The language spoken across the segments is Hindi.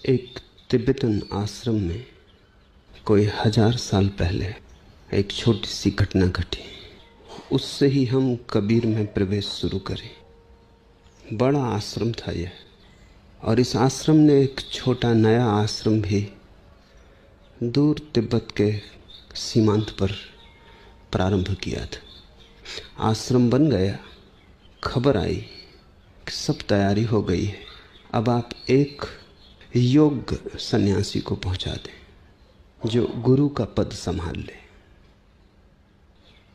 एक तिब्बतन आश्रम में कोई 1000 साल पहले एक छोटी सी घटना घटी। उससे ही हम कबीर में प्रवेश शुरू करें। बड़ा आश्रम था यह, और इस आश्रम ने एक छोटा नया आश्रम भी दूर तिब्बत के सीमांत पर प्रारंभ किया था। आश्रम बन गया, खबर आई कि सब तैयारी हो गई है, अब आप एक योग्य सन्यासी को पहुंचा दें जो गुरु का पद संभाल ले।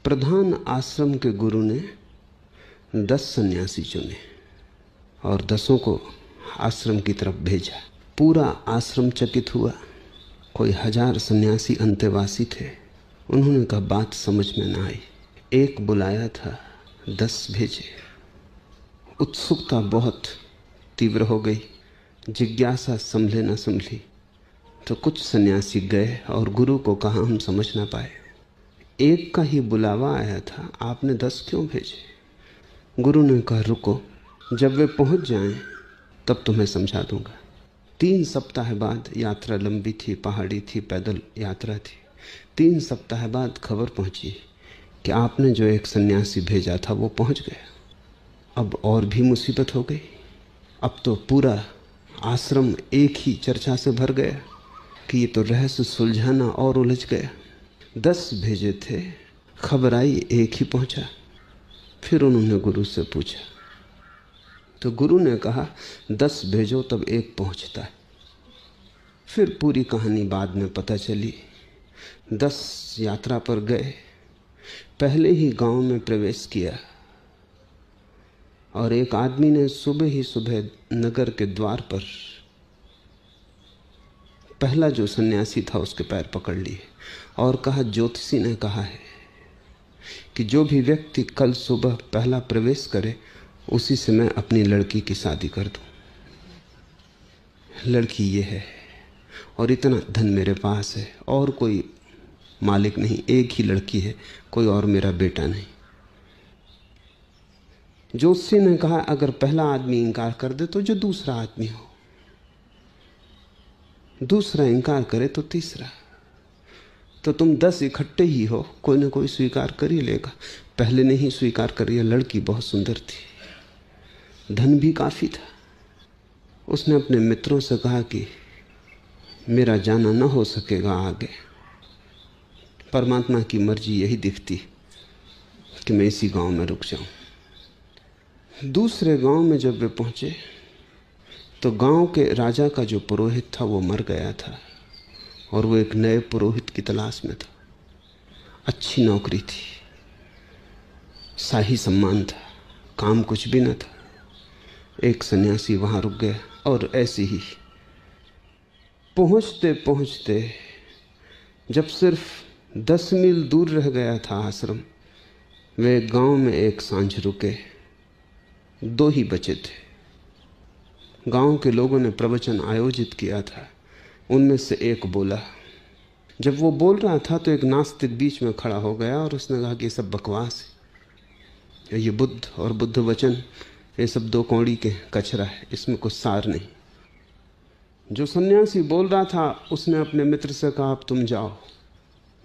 प्रधान आश्रम के गुरु ने 10 सन्यासी चुने और 10 को आश्रम की तरफ भेजा। पूरा आश्रम चकित हुआ। कोई 1000 सन्यासी अंतेवासी थे। उन्होंने कहा बात समझ में ना आई। एक बुलाया था, 10 भेजे। उत्सुकता बहुत तीव्र हो गई, जिज्ञासा संभले न संभली। तो कुछ सन्यासी गए और गुरु को कहा हम समझ ना पाए, एक का ही बुलावा आया था, आपने 10 क्यों भेजे? गुरु ने कहा रुको, जब वे पहुंच जाएं तब तुम्हें समझा दूंगा। 3 सप्ताह बाद, यात्रा लंबी थी, पहाड़ी थी, पैदल यात्रा थी। 3 सप्ताह बाद खबर पहुंची कि आपने जो एक सन्यासी भेजा था वो पहुंच गया। अब और भी मुसीबत हो गई। अब तो पूरा आश्रम एक ही चर्चा से भर गया कि ये तो रहस्य सुलझाना और उलझ गया। 10 भेजे थे, खबर आई एक ही पहुंचा। फिर उन्होंने गुरु से पूछा तो गुरु ने कहा 10 भेजो तब एक पहुंचता है। फिर पूरी कहानी बाद में पता चली। 10 यात्रा पर गए, पहले ही गांव में प्रवेश किया और एक आदमी ने सुबह ही सुबह नगर के द्वार पर पहला जो सन्यासी था उसके पैर पकड़ लिए और कहा ज्योतिषी ने कहा है कि जो भी व्यक्ति कल सुबह पहला प्रवेश करे उसी से मैं अपनी लड़की की शादी कर दूं। लड़की ये है और इतना धन मेरे पास है और कोई मालिक नहीं, एक ही लड़की है, कोई और मेरा बेटा नहीं। ज्योतिषी ने कहा अगर पहला आदमी इंकार कर दे तो जो दूसरा आदमी हो, दूसरा इंकार करे तो तीसरा, तो तुम 10 इकट्ठे ही हो, कोई ना कोई स्वीकार कर ही लेगा। पहले ने ही स्वीकार कर लिया। लड़की बहुत सुंदर थी, धन भी काफी था। उसने अपने मित्रों से कहा कि मेरा जाना न हो सकेगा आगे, परमात्मा की मर्जी यही दिखती कि मैं इसी गांव में रुक जाऊं। दूसरे गांव में जब वे पहुंचे तो गांव के राजा का जो पुरोहित था वो मर गया था और वो एक नए पुरोहित की तलाश में था। अच्छी नौकरी थी, शाही सम्मान था, काम कुछ भी न था। एक सन्यासी वहां रुक गया और ऐसे ही पहुंचते पहुंचते जब सिर्फ 10 मील दूर रह गया था आश्रम, वे गांव में एक सांझ रुके। 2 ही बचे थे। गांव के लोगों ने प्रवचन आयोजित किया था। उनमें से एक बोला। जब वो बोल रहा था तो एक नास्तिक बीच में खड़ा हो गया और उसने कहा कि ये सब बकवास है, ये बुद्ध और बुद्ध वचन, ये सब 2 कौड़ी के कचरा है, इसमें कुछ सार नहीं। जो सन्यासी बोल रहा था उसने अपने मित्र से कहा अब तुम जाओ,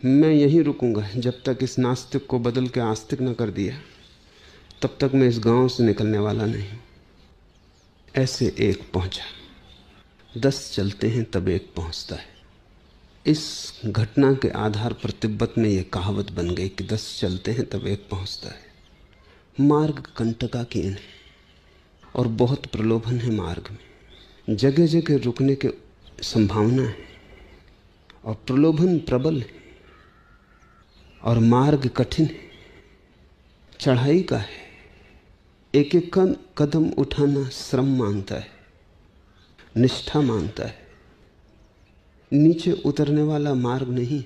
मैं यहीं रुकूंगा जब तक इस नास्तिक को बदल के आस्तिक न कर दिया, तब तक मैं इस गांव से निकलने वाला नहीं। ऐसे एक पहुंचा। 10 चलते हैं तब एक पहुंचता है। इस घटना के आधार पर तिब्बत में यह कहावत बन गई कि 10 चलते हैं तब एक पहुंचता है। मार्ग कंटकाकीर्ण है और बहुत प्रलोभन है मार्ग में। जगह जगह रुकने की संभावना है और प्रलोभन प्रबल है और मार्ग कठिन है, चढ़ाई का है। एक एक कदम उठाना श्रम मांगता है, निष्ठा मांगता है। नीचे उतरने वाला मार्ग नहीं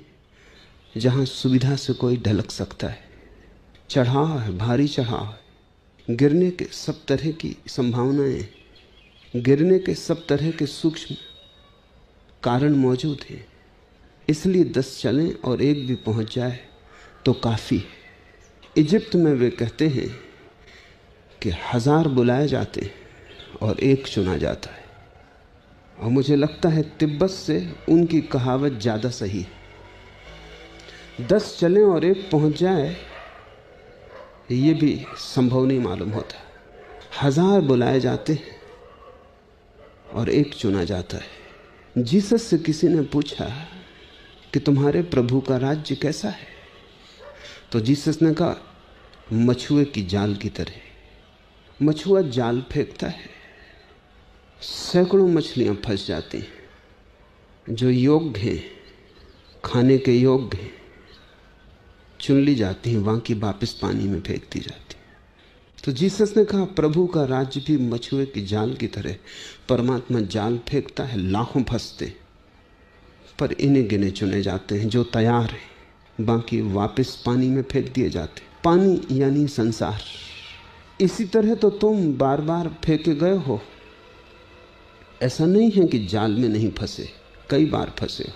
जहां सुविधा से कोई ढलक सकता है। चढ़ाव है, भारी चढ़ाव है। गिरने के सब तरह की संभावनाएं, गिरने के सब तरह के सूक्ष्म कारण मौजूद हैं। इसलिए 10 चलें और एक भी पहुंच जाए तो काफी है। इजिप्ट में वे कहते हैं कि 1000 बुलाए जाते हैं और एक चुना जाता है, और मुझे लगता है तिब्बत से उनकी कहावत ज़्यादा सही है। 10 चलें और एक पहुंच जाए, ये भी संभव नहीं मालूम होता। 1000 बुलाए जाते हैं और एक चुना जाता है। जीसस से किसी ने पूछा कि तुम्हारे प्रभु का राज्य कैसा है, तो जीसस ने कहा मछुए की जाल की तरह। मछुआ जाल फेंकता है, सैकड़ों मछलियां फंस जाती हैं, जो योग्य हैं, खाने के योग्य हैं, चुन ली जाती हैं, बाकी वापस पानी में फेंक दी जाती हैं। तो जीसस ने कहा प्रभु का राज्य भी मछुए की जाल की तरह। परमात्मा जाल फेंकता है, लाखों फंसते, पर इन्हें गिने चुने जाते हैं जो तैयार हैं, बाकी वापस पानी में फेंक दिए जाते। पानी यानी संसार। इसी तरह तो तुम बार बार फेंके गए हो। ऐसा नहीं है कि जाल में नहीं फंसे, कई बार फंसे हो,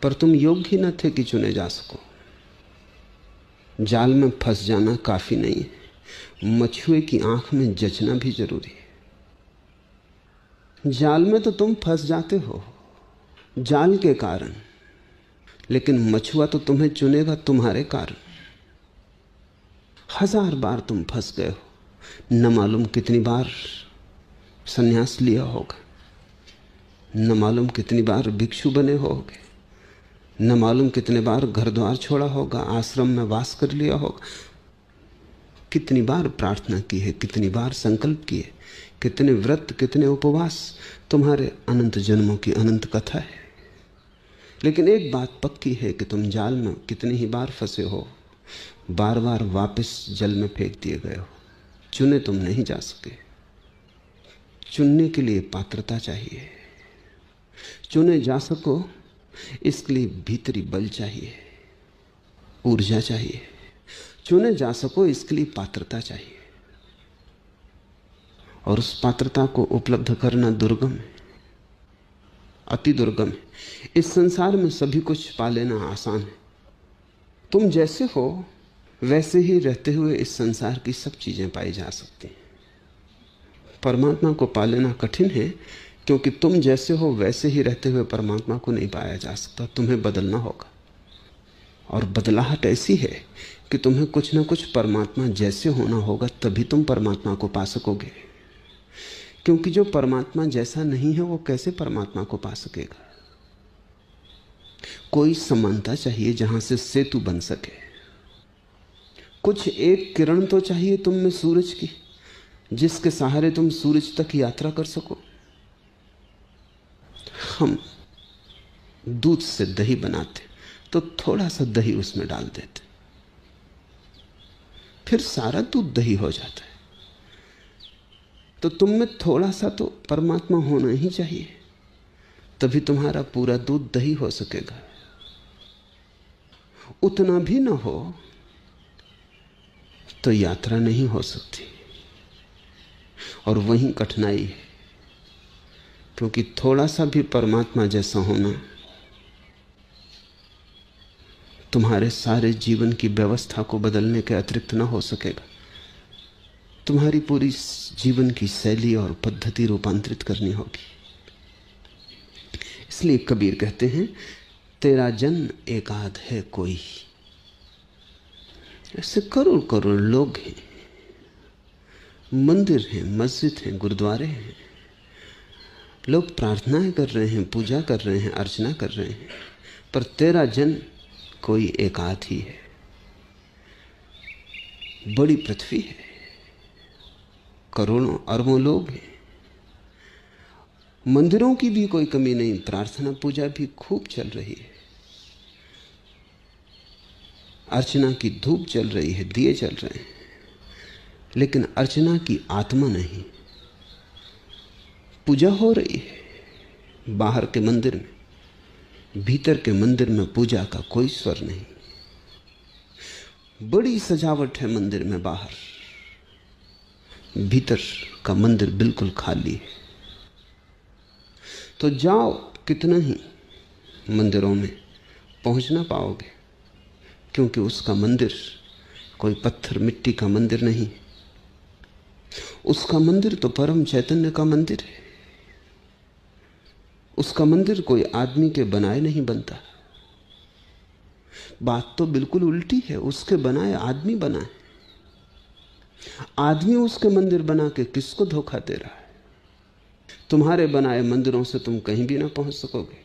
पर तुम योग्य ही न थे कि चुने जा सको। जाल में फंस जाना काफी नहीं है, मछुए की आंख में जचना भी जरूरी है। जाल में तो तुम फंस जाते हो जाल के कारण, लेकिन मछुआ तो तुम्हें चुनेगा तुम्हारे कारण। 1000 बार तुम फंस गए हो, न मालूम कितनी बार संन्यास लिया होगा, न मालूम कितनी बार भिक्षु बने होगे, न मालूम कितने बार घर द्वार छोड़ा होगा, आश्रम में वास कर लिया होगा, कितनी बार प्रार्थना की है, कितनी बार संकल्प किए, कितने व्रत, कितने उपवास। तुम्हारे अनंत जन्मों की अनंत कथा है। लेकिन एक बात पक्की है कि तुम जाल में कितनी ही बार फंसे हो, बार बार वापस जल में फेंक दिए गए हो। चुने तुम नहीं जा सके। चुनने के लिए पात्रता चाहिए। चुने जा सको इसके लिए भीतरी बल चाहिए, ऊर्जा चाहिए। चुने जा सको इसके लिए पात्रता चाहिए, और उस पात्रता को उपलब्ध करना दुर्गम है, अति दुर्गम है। इस संसार में सभी कुछ पा लेना आसान है। तुम जैसे हो वैसे ही रहते हुए इस संसार की सब चीजें पाई जा सकती हैं। परमात्मा को पा लेना कठिन है, क्योंकि तुम जैसे हो वैसे ही रहते हुए परमात्मा को नहीं पाया जा सकता। तुम्हें बदलना होगा, और बदलाहट ऐसी है कि तुम्हें कुछ ना कुछ परमात्मा जैसे होना होगा, तभी तुम परमात्मा को पा सकोगे। क्योंकि जो परमात्मा जैसा नहीं है वो कैसे परमात्मा को पा सकेगा। कोई समानता चाहिए जहां से सेतु बन सके। कुछ एक किरण तो चाहिए तुम में सूरज की, जिसके सहारे तुम सूरज तक यात्रा कर सको। हम दूध से दही बनाते तो थोड़ा सा दही उसमें डाल देते, फिर सारा दूध दही हो जाता है। तो तुम में थोड़ा सा तो परमात्मा होना ही चाहिए, तभी तुम्हारा पूरा दूध दही हो सकेगा। उतना भी ना हो तो यात्रा नहीं हो सकती, और वहीं कठिनाई है। क्योंकि थोड़ा सा भी परमात्मा जैसा होना तुम्हारे सारे जीवन की व्यवस्था को बदलने के अतिरिक्त ना हो सकेगा। तुम्हारी पूरी जीवन की शैली और पद्धति रूपांतरित करनी होगी। इसलिए कबीर कहते हैं, तेरा जन एकाध है कोई। ऐसे करोड़ करोड़ लोग हैं, मंदिर हैं, मस्जिद हैं, गुरुद्वारे हैं, लोग प्रार्थनाएं कर रहे हैं, पूजा कर रहे हैं, अर्चना कर रहे हैं, पर तेरा जन कोई एकाध ही है। बड़ी पृथ्वी है, करोड़ों अरबों लोग हैं, मंदिरों की भी कोई कमी नहीं, प्रार्थना पूजा भी खूब चल रही है, अर्चना की धूप चल रही है, दिए चल रहे हैं, लेकिन अर्चना की आत्मा नहीं। पूजा हो रही है बाहर के मंदिर में, भीतर के मंदिर में पूजा का कोई स्वर नहीं। बड़ी सजावट है मंदिर में बाहर, भीतर का मंदिर बिल्कुल खाली है। तो जाओ कितना ही मंदिरों में, पहुंच ना पाओगे, क्योंकि उसका मंदिर कोई पत्थर मिट्टी का मंदिर नहीं, उसका मंदिर तो परम चैतन्य का मंदिर है। उसका मंदिर कोई आदमी के बनाए नहीं बनता। बात तो बिल्कुल उल्टी है, उसके बनाए आदमी बनाए। आदमी उसके मंदिर बना के किसको धोखा दे रहा है? तुम्हारे बनाए मंदिरों से तुम कहीं भी ना पहुंच सकोगे।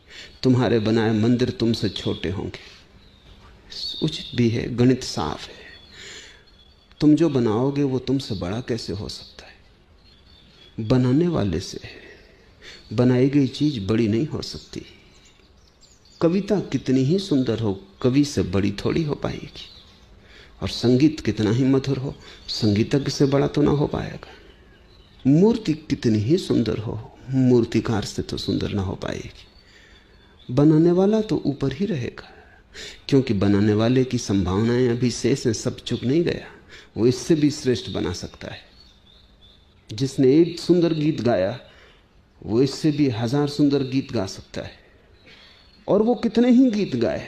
तुम्हारे बनाए मंदिर तुमसे छोटे होंगे। उचित भी है, गणित साफ है। तुम जो बनाओगे वो तुमसे बड़ा कैसे हो सकता है? बनाने वाले से है। बनाई गई चीज बड़ी नहीं हो सकती। कविता कितनी ही सुंदर हो, कवि से बड़ी थोड़ी हो पाएगी। और संगीत कितना ही मधुर हो, संगीतज्ञ से बड़ा तो ना हो पाएगा। मूर्ति कितनी ही सुंदर हो, मूर्तिकार से तो सुंदर ना हो पाएगी। बनाने वाला तो ऊपर ही रहेगा, क्योंकि बनाने वाले की संभावनाएं अभी शेष हैं, सब चुक नहीं गया। वो इससे भी श्रेष्ठ बना सकता है। जिसने एक सुंदर गीत गाया वो इससे भी 1000 सुंदर गीत गा सकता है। और वो कितने ही गीत गाए,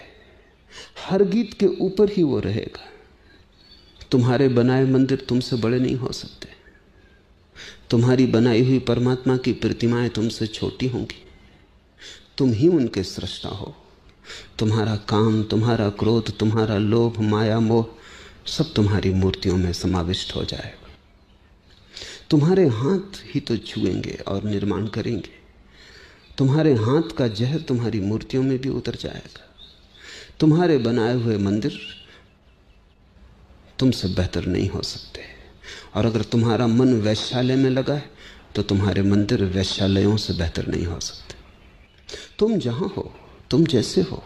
हर गीत के ऊपर ही वो रहेगा। तुम्हारे बनाए मंदिर तुमसे बड़े नहीं हो सकते। तुम्हारी बनाई हुई परमात्मा की प्रतिमाएं तुमसे छोटी होंगी। तुम ही उनके सृष्टा हो। तुम्हारा काम, तुम्हारा क्रोध, तुम्हारा लोभ, माया, मोह सब तुम्हारी मूर्तियों में समाविष्ट हो जाएगा। तुम्हारे हाथ ही तो छुएंगे और निर्माण करेंगे। तुम्हारे हाथ का जहर तुम्हारी मूर्तियों में भी उतर जाएगा। तुम्हारे बनाए हुए मंदिर तुमसे बेहतर नहीं हो सकते। और अगर तुम्हारा मन वैश्यालय में लगा है तो तुम्हारे मंदिर वैश्यालयों से बेहतर नहीं हो सकते। तुम जहां हो, तुम जैसे हो,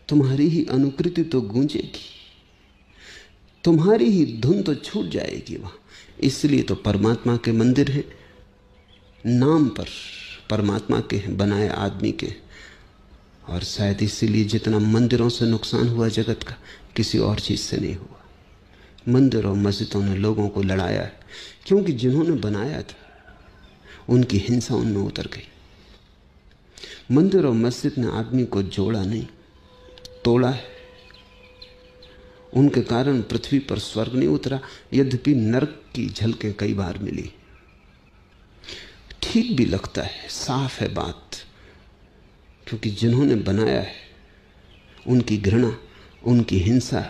तुम्हारी ही अनुकृति तो गूंजेगी, तुम्हारी ही धुन तो छूट जाएगी वहां। इसलिए तो परमात्मा के मंदिर हैं, नाम पर परमात्मा के हैं, बनाए आदमी के। और शायद इसीलिए जितना मंदिरों से नुकसान हुआ जगत का, किसी और चीज से नहीं हुआ। मंदिर और मस्जिदों ने लोगों को लड़ाया है, क्योंकि जिन्होंने बनाया था उनकी हिंसा उनमें उतर गई। मंदिर और मस्जिद ने आदमी को जोड़ा नहीं, तोड़ा है। उनके कारण पृथ्वी पर स्वर्ग नहीं उतरा, यद्यपि नरक की झलकें कई बार मिली। ठीक भी लगता है, साफ है बात, क्योंकि जिन्होंने बनाया है उनकी घृणा, उनकी हिंसा,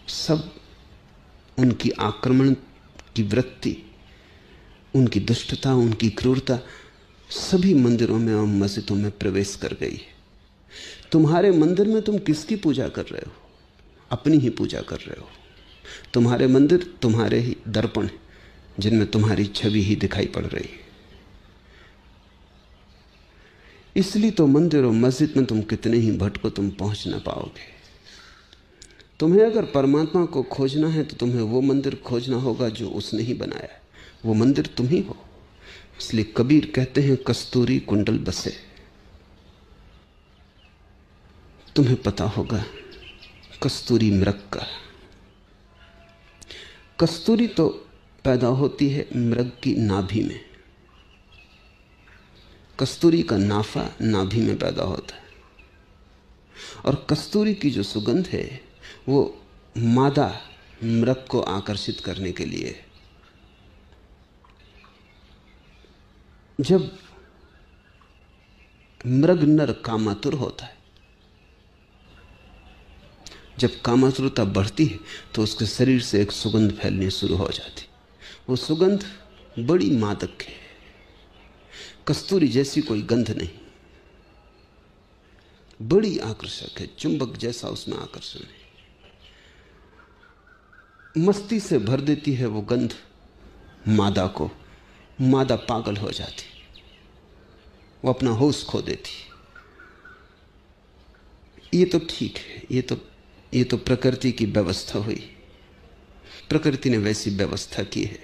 सब उनकी आक्रमण की वृत्ति, उनकी दुष्टता, उनकी क्रूरता सभी मंदिरों में और मस्जिदों में प्रवेश कर गई है। तुम्हारे मंदिर में तुम किसकी पूजा कर रहे हो? अपनी ही पूजा कर रहे हो। तुम्हारे मंदिर तुम्हारे ही दर्पण हैं, जिनमें तुम्हारी छवि ही दिखाई पड़ रही है। इसलिए तो मंदिर और मस्जिद में तुम कितने ही भटको, तुम पहुंच ना पाओगे। तुम्हें अगर परमात्मा को खोजना है तो तुम्हें वो मंदिर खोजना होगा जो उसने ही बनाया है। वो मंदिर तुम ही हो। इसलिए कबीर कहते हैं, कस्तूरी कुंडल बसे। तुम्हें पता होगा कस्तूरी मृग का। कस्तूरी तो पैदा होती है मृग की नाभि में। कस्तूरी का नाफा नाभि में पैदा होता है। और कस्तूरी की जो सुगंध है वो मादा मृग को आकर्षित करने के लिए। जब मृग नर कामातुर होता है, जब कामातुरता बढ़ती है तो उसके शरीर से एक सुगंध फैलनी शुरू हो जाती। वो सुगंध बड़ी मादक है। कस्तूरी जैसी कोई गंध नहीं, बड़ी आकर्षक है, चुंबक जैसा उसमें आकर्षण है। मस्ती से भर देती है वो गंध मादा को। मादा पागल हो जाती, वो अपना होश खो देती। ये तो ठीक है, ये तो प्रकृति की व्यवस्था हुई। प्रकृति ने वैसी व्यवस्था की है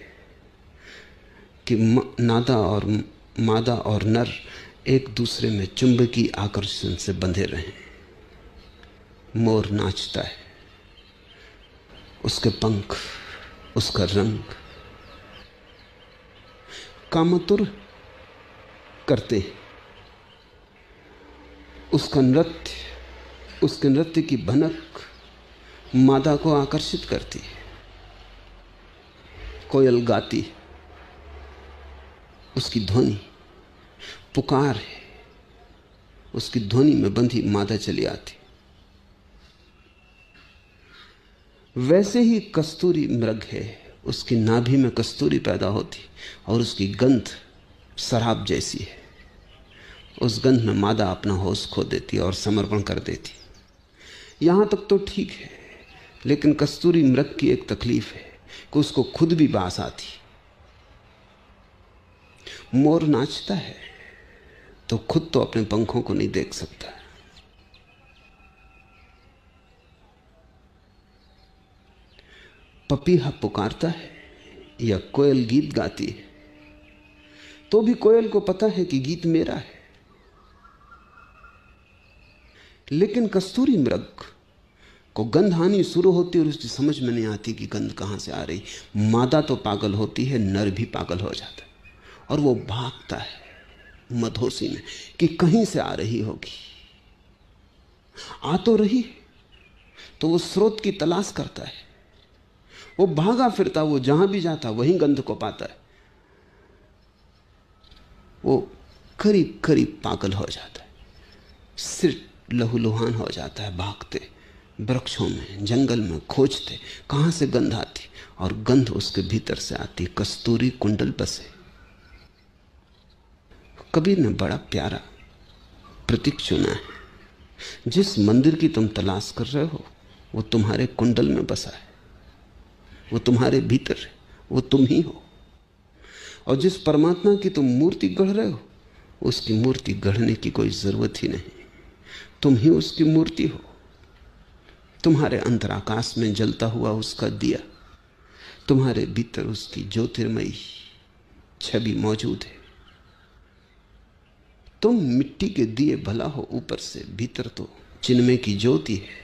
कि मादा और नर एक दूसरे में चुंबकीय आकर्षण से बंधे रहें। मोर नाचता है, उसके पंख, उसका रंग कामातुर करते हैं। उसका नृत्य, उसके नृत्य की भनक मादा को आकर्षित करती है। कोयल गाती, उसकी ध्वनि पुकार है, उसकी ध्वनि में बंधी मादा चली आती। वैसे ही कस्तूरी मृग है, उसकी नाभि में कस्तूरी पैदा होती और उसकी गंध शराब जैसी है। उस गंध में मादा अपना होश खो देती और समर्पण कर देती। यहां तक तो ठीक है, लेकिन कस्तूरी मृग की एक तकलीफ है कि उसको खुद भी बास आती। मोर नाचता है तो खुद तो अपने पंखों को नहीं देख सकता। पपीहा पुकारता है या कोयल गीत गाती है तो भी कोयल को पता है कि गीत मेरा है। लेकिन कस्तूरी मृग को गंध आनी शुरू होती और उसकी समझ में नहीं आती कि गंध कहां से आ रही। मादा तो पागल होती है, नर भी पागल हो जाता है और वो भागता है मधोसी में कि कहीं से आ रही होगी। आ तो रही तो वो स्रोत की तलाश करता है। वो भागा फिरता, वो जहां भी जाता वहीं गंध को पाता है। वो करीब करीब पागल हो जाता है, सिर लहूलुहान हो जाता है। भागते वृक्षों में, जंगल में खोजते कहां से गंध आती, और गंध उसके भीतर से आती। कस्तूरी कुंडल बसे। कबीर ने बड़ा प्यारा प्रतीक चुना है। जिस मंदिर की तुम तलाश कर रहे हो वो तुम्हारे कुंडल में बसा है, वो तुम्हारे भीतर है, वो तुम ही हो। और जिस परमात्मा की तुम मूर्ति गढ़ रहे हो उसकी मूर्ति गढ़ने की कोई जरूरत ही नहीं, तुम ही उसकी मूर्ति हो। तुम्हारे अंतराकाश में जलता हुआ उसका दिया, तुम्हारे भीतर उसकी ज्योतिर्मयी छवि मौजूद है। तुम मिट्टी के दिए भला हो ऊपर से, भीतर तो चिन्मय की ज्योति है।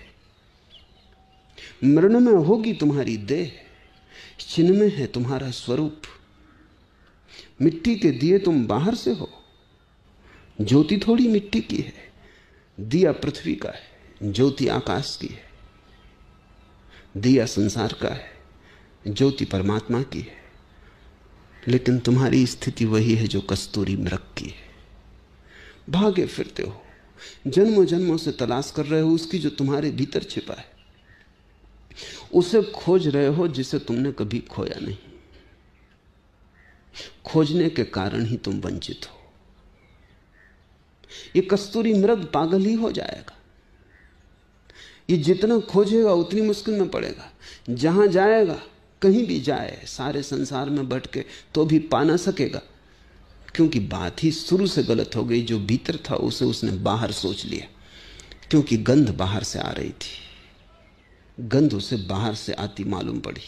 मरण में होगी तुम्हारी देह, चिन्मय है तुम्हारा स्वरूप। मिट्टी के दिए तुम बाहर से हो, ज्योति थोड़ी मिट्टी की है। दिया पृथ्वी का है, ज्योति आकाश की है। दिया संसार का है, ज्योति परमात्मा की है। लेकिन तुम्हारी स्थिति वही है जो कस्तूरी मृग की है। भागे फिरते हो, जन्मों जन्मों से तलाश कर रहे हो उसकी जो तुम्हारे भीतर छिपा है। उसे खोज रहे हो जिसे तुमने कभी खोया नहीं। खोजने के कारण ही तुम वंचित हो। ये कस्तूरी मृग पागल ही हो जाएगा। ये जितना खोजेगा उतनी मुश्किल में पड़ेगा। जहां जाएगा, कहीं भी जाए, सारे संसार में भटके तो भी पा ना सकेगा, क्योंकि बात ही शुरू से गलत हो गई। जो भीतर था उसे उसने बाहर सोच लिया, क्योंकि गंध बाहर से आ रही थी। गंध उसे बाहर से आती मालूम पड़ी।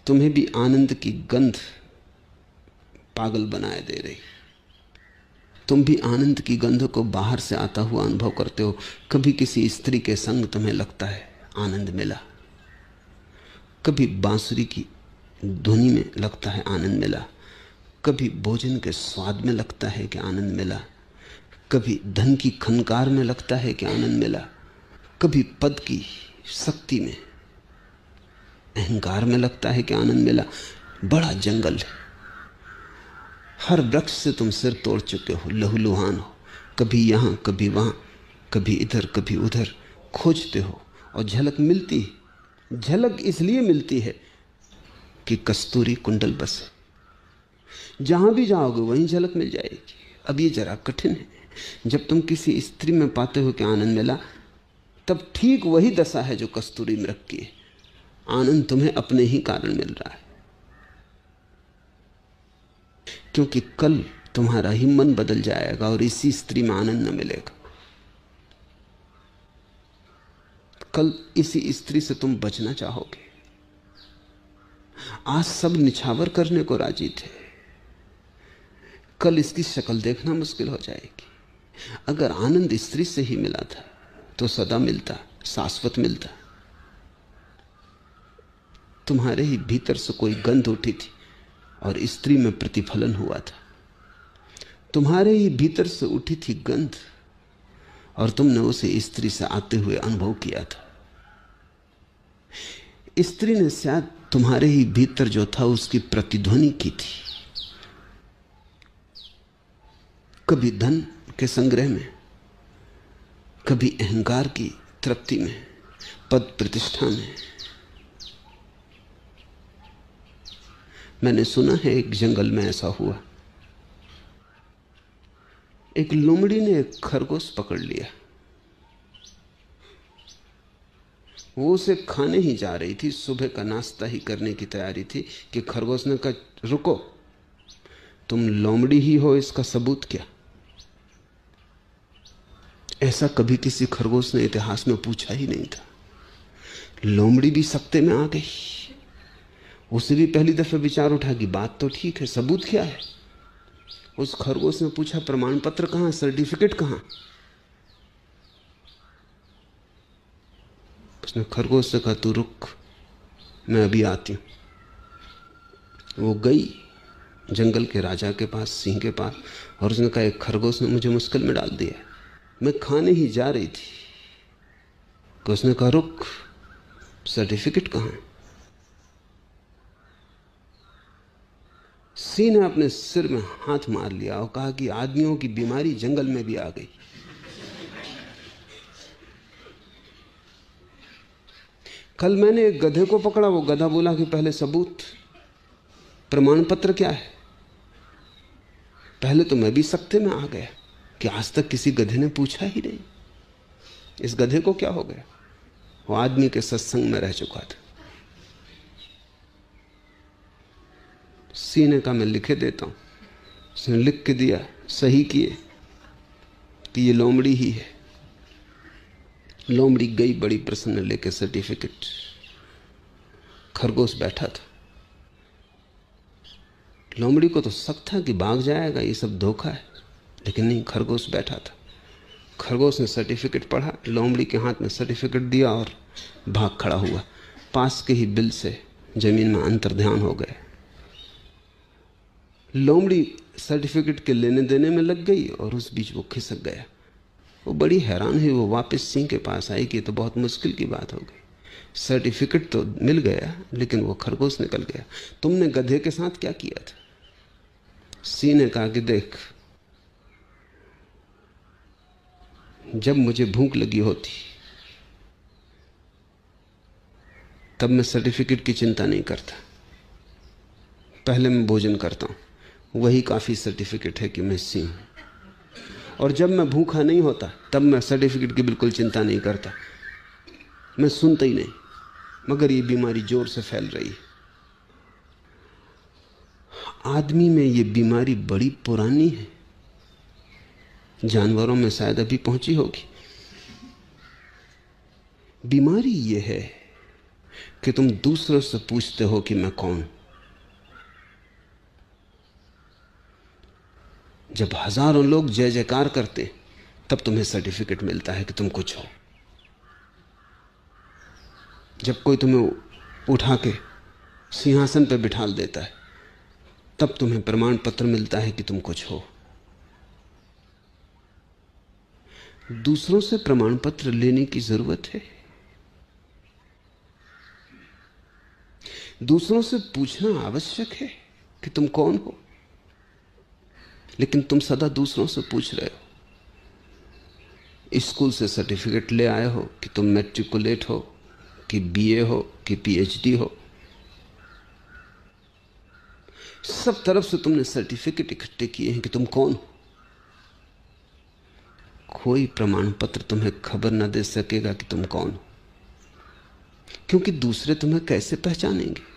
तुम्हें भी आनंद की गंध पागल बनाए दे रही। तुम भी आनंद की गंध को बाहर से आता हुआ अनुभव करते हो। कभी किसी स्त्री के संग तुम्हें लगता है आनंद मिला, कभी बांसुरी की ध्वनि में लगता है आनंद मिला, कभी भोजन के स्वाद में लगता है कि आनंद मिला, कभी धन की खनकार में लगता है कि आनंद मिला, कभी पद की शक्ति में, अहंकार में लगता है कि आनंद मिला। बड़ा जंगल है। हर वृक्ष से तुम सिर तोड़ चुके हो, लहूलुहान हो, कभी यहां कभी वहां, कभी इधर कभी उधर खोजते हो और झलक मिलती है। झलक इसलिए मिलती है कि कस्तूरी कुंडल बसे। जहां भी जाओगे वहीं झलक मिल जाएगी। अब ये जरा कठिन है। जब तुम किसी स्त्री में पाते हो कि आनंद मिला, तब ठीक वही दशा है जो कस्तूरी मृग की है। आनंद तुम्हें अपने ही कारण मिल रहा है, क्योंकि कल तुम्हारा ही मन बदल जाएगा और इसी स्त्री में आनंद न मिलेगा। कल इसी स्त्री से तुम बचना चाहोगे। आज सब निछावर करने को राजी थे, कल इसकी शक्ल देखना मुश्किल हो जाएगी। अगर आनंद स्त्री से ही मिला था तो सदा मिलता, शाश्वत मिलता। तुम्हारे ही भीतर से कोई गंध उठी थी और स्त्री में प्रतिफलन हुआ था। तुम्हारे ही भीतर से उठी थी गंध और तुमने उसे स्त्री से आते हुए अनुभव किया था। स्त्री ने शायद तुम्हारे ही भीतर जो था उसकी प्रतिध्वनि की थी। कभी धन के संग्रह में, कभी अहंकार की तृप्ति में, पद प्रतिष्ठा में। मैंने सुना है एक जंगल में ऐसा हुआ, एक लोमड़ी ने एक खरगोश पकड़ लिया। वो उसे खाने ही जा रही थी, सुबह का नाश्ता ही करने की तैयारी थी कि खरगोश ने कहा, रुको, तुम लोमड़ी ही हो, इसका सबूत क्या? ऐसा कभी किसी खरगोश ने इतिहास में पूछा ही नहीं था। लोमड़ी भी सकते में आ गई। उसे भी पहली दफे विचार उठा कि बात तो ठीक है, सबूत क्या है? उस खरगोश ने पूछा, प्रमाण पत्र कहां, सर्टिफिकेट कहां? उसने खरगोश से कहा, तू रुक, मैं अभी आती हूं। वो गई जंगल के राजा के पास, सिंह के पास, और उसने कहा, एक खरगोश ने मुझे मुश्किल में डाल दिया, मैं खाने ही जा रही थी। तो उसने कहा, रुक, सर्टिफिकेट कहां है? सिंह ने अपने सिर में हाथ मार लिया और कहा कि आदमियों की बीमारी जंगल में भी आ गई। कल मैंने एक गधे को पकड़ा, वो गधा बोला कि पहले सबूत, प्रमाण पत्र क्या है? पहले तो मैं भी सकते में आ गया कि आज तक किसी गधे ने पूछा ही नहीं, इस गधे को क्या हो गया? वो आदमी के सत्संग में रह चुका था। सिंह ने कहा, मैं लिखे देता हूं। उसने लिख के दिया, सही किए कि ये लोमड़ी ही है। लोमड़ी गई बड़ी प्रसन्न लेके सर्टिफिकेट। खरगोश बैठा था। लोमड़ी को तो शक था कि भाग जाएगा, ये सब धोखा है, लेकिन नहीं, खरगोश बैठा था। खरगोश ने सर्टिफिकेट पढ़ा, लोमड़ी के हाथ में सर्टिफिकेट दिया और भाग खड़ा हुआ। पास के ही बिल से जमीन में अंतर्ध्यान हो गए। लोमड़ी सर्टिफिकेट के लेने देने में लग गई और उस बीच वो खिसक गया। वो बड़ी हैरान हुई। वो वापस सिंह के पास आई कि तो बहुत मुश्किल की बात हो गई। सर्टिफिकेट तो मिल गया, लेकिन वो खरगोश निकल गया। तुमने गधे के साथ क्या किया था? सिंह ने कहा कि देख, जब मुझे भूख लगी होती तब मैं सर्टिफिकेट की चिंता नहीं करता, पहले मैं भोजन करता हूं, वही काफी सर्टिफिकेट है कि मैं सिंह हूं। और जब मैं भूखा नहीं होता तब मैं सर्टिफिकेट की बिल्कुल चिंता नहीं करता, मैं सुनता ही नहीं। मगर ये बीमारी जोर से फैल रही है। आदमी में ये बीमारी बड़ी पुरानी है, जानवरों में शायद अभी पहुंची होगी। बीमारी ये है कि तुम दूसरों से पूछते हो कि मैं कौन। जब हजारों लोग जय जयकार करते तब तुम्हें सर्टिफिकेट मिलता है कि तुम कुछ हो। जब कोई तुम्हें उठा के सिंहासन पर बिठा देता है तब तुम्हें प्रमाण पत्र मिलता है कि तुम कुछ हो। दूसरों से प्रमाण पत्र लेने की जरूरत है? दूसरों से पूछना आवश्यक है कि तुम कौन हो, लेकिन तुम सदा दूसरों से पूछ रहे हो। स्कूल से सर्टिफिकेट ले आए हो कि तुम मैट्रिकुलेट हो, कि बीए हो, कि पीएचडी हो। सब तरफ से तुमने सर्टिफिकेट इकट्ठे किए हैं कि तुम कौन हो। कोई प्रमाण पत्र तुम्हें खबर न दे सकेगा कि तुम कौन हो, क्योंकि दूसरे तुम्हें कैसे पहचानेंगे।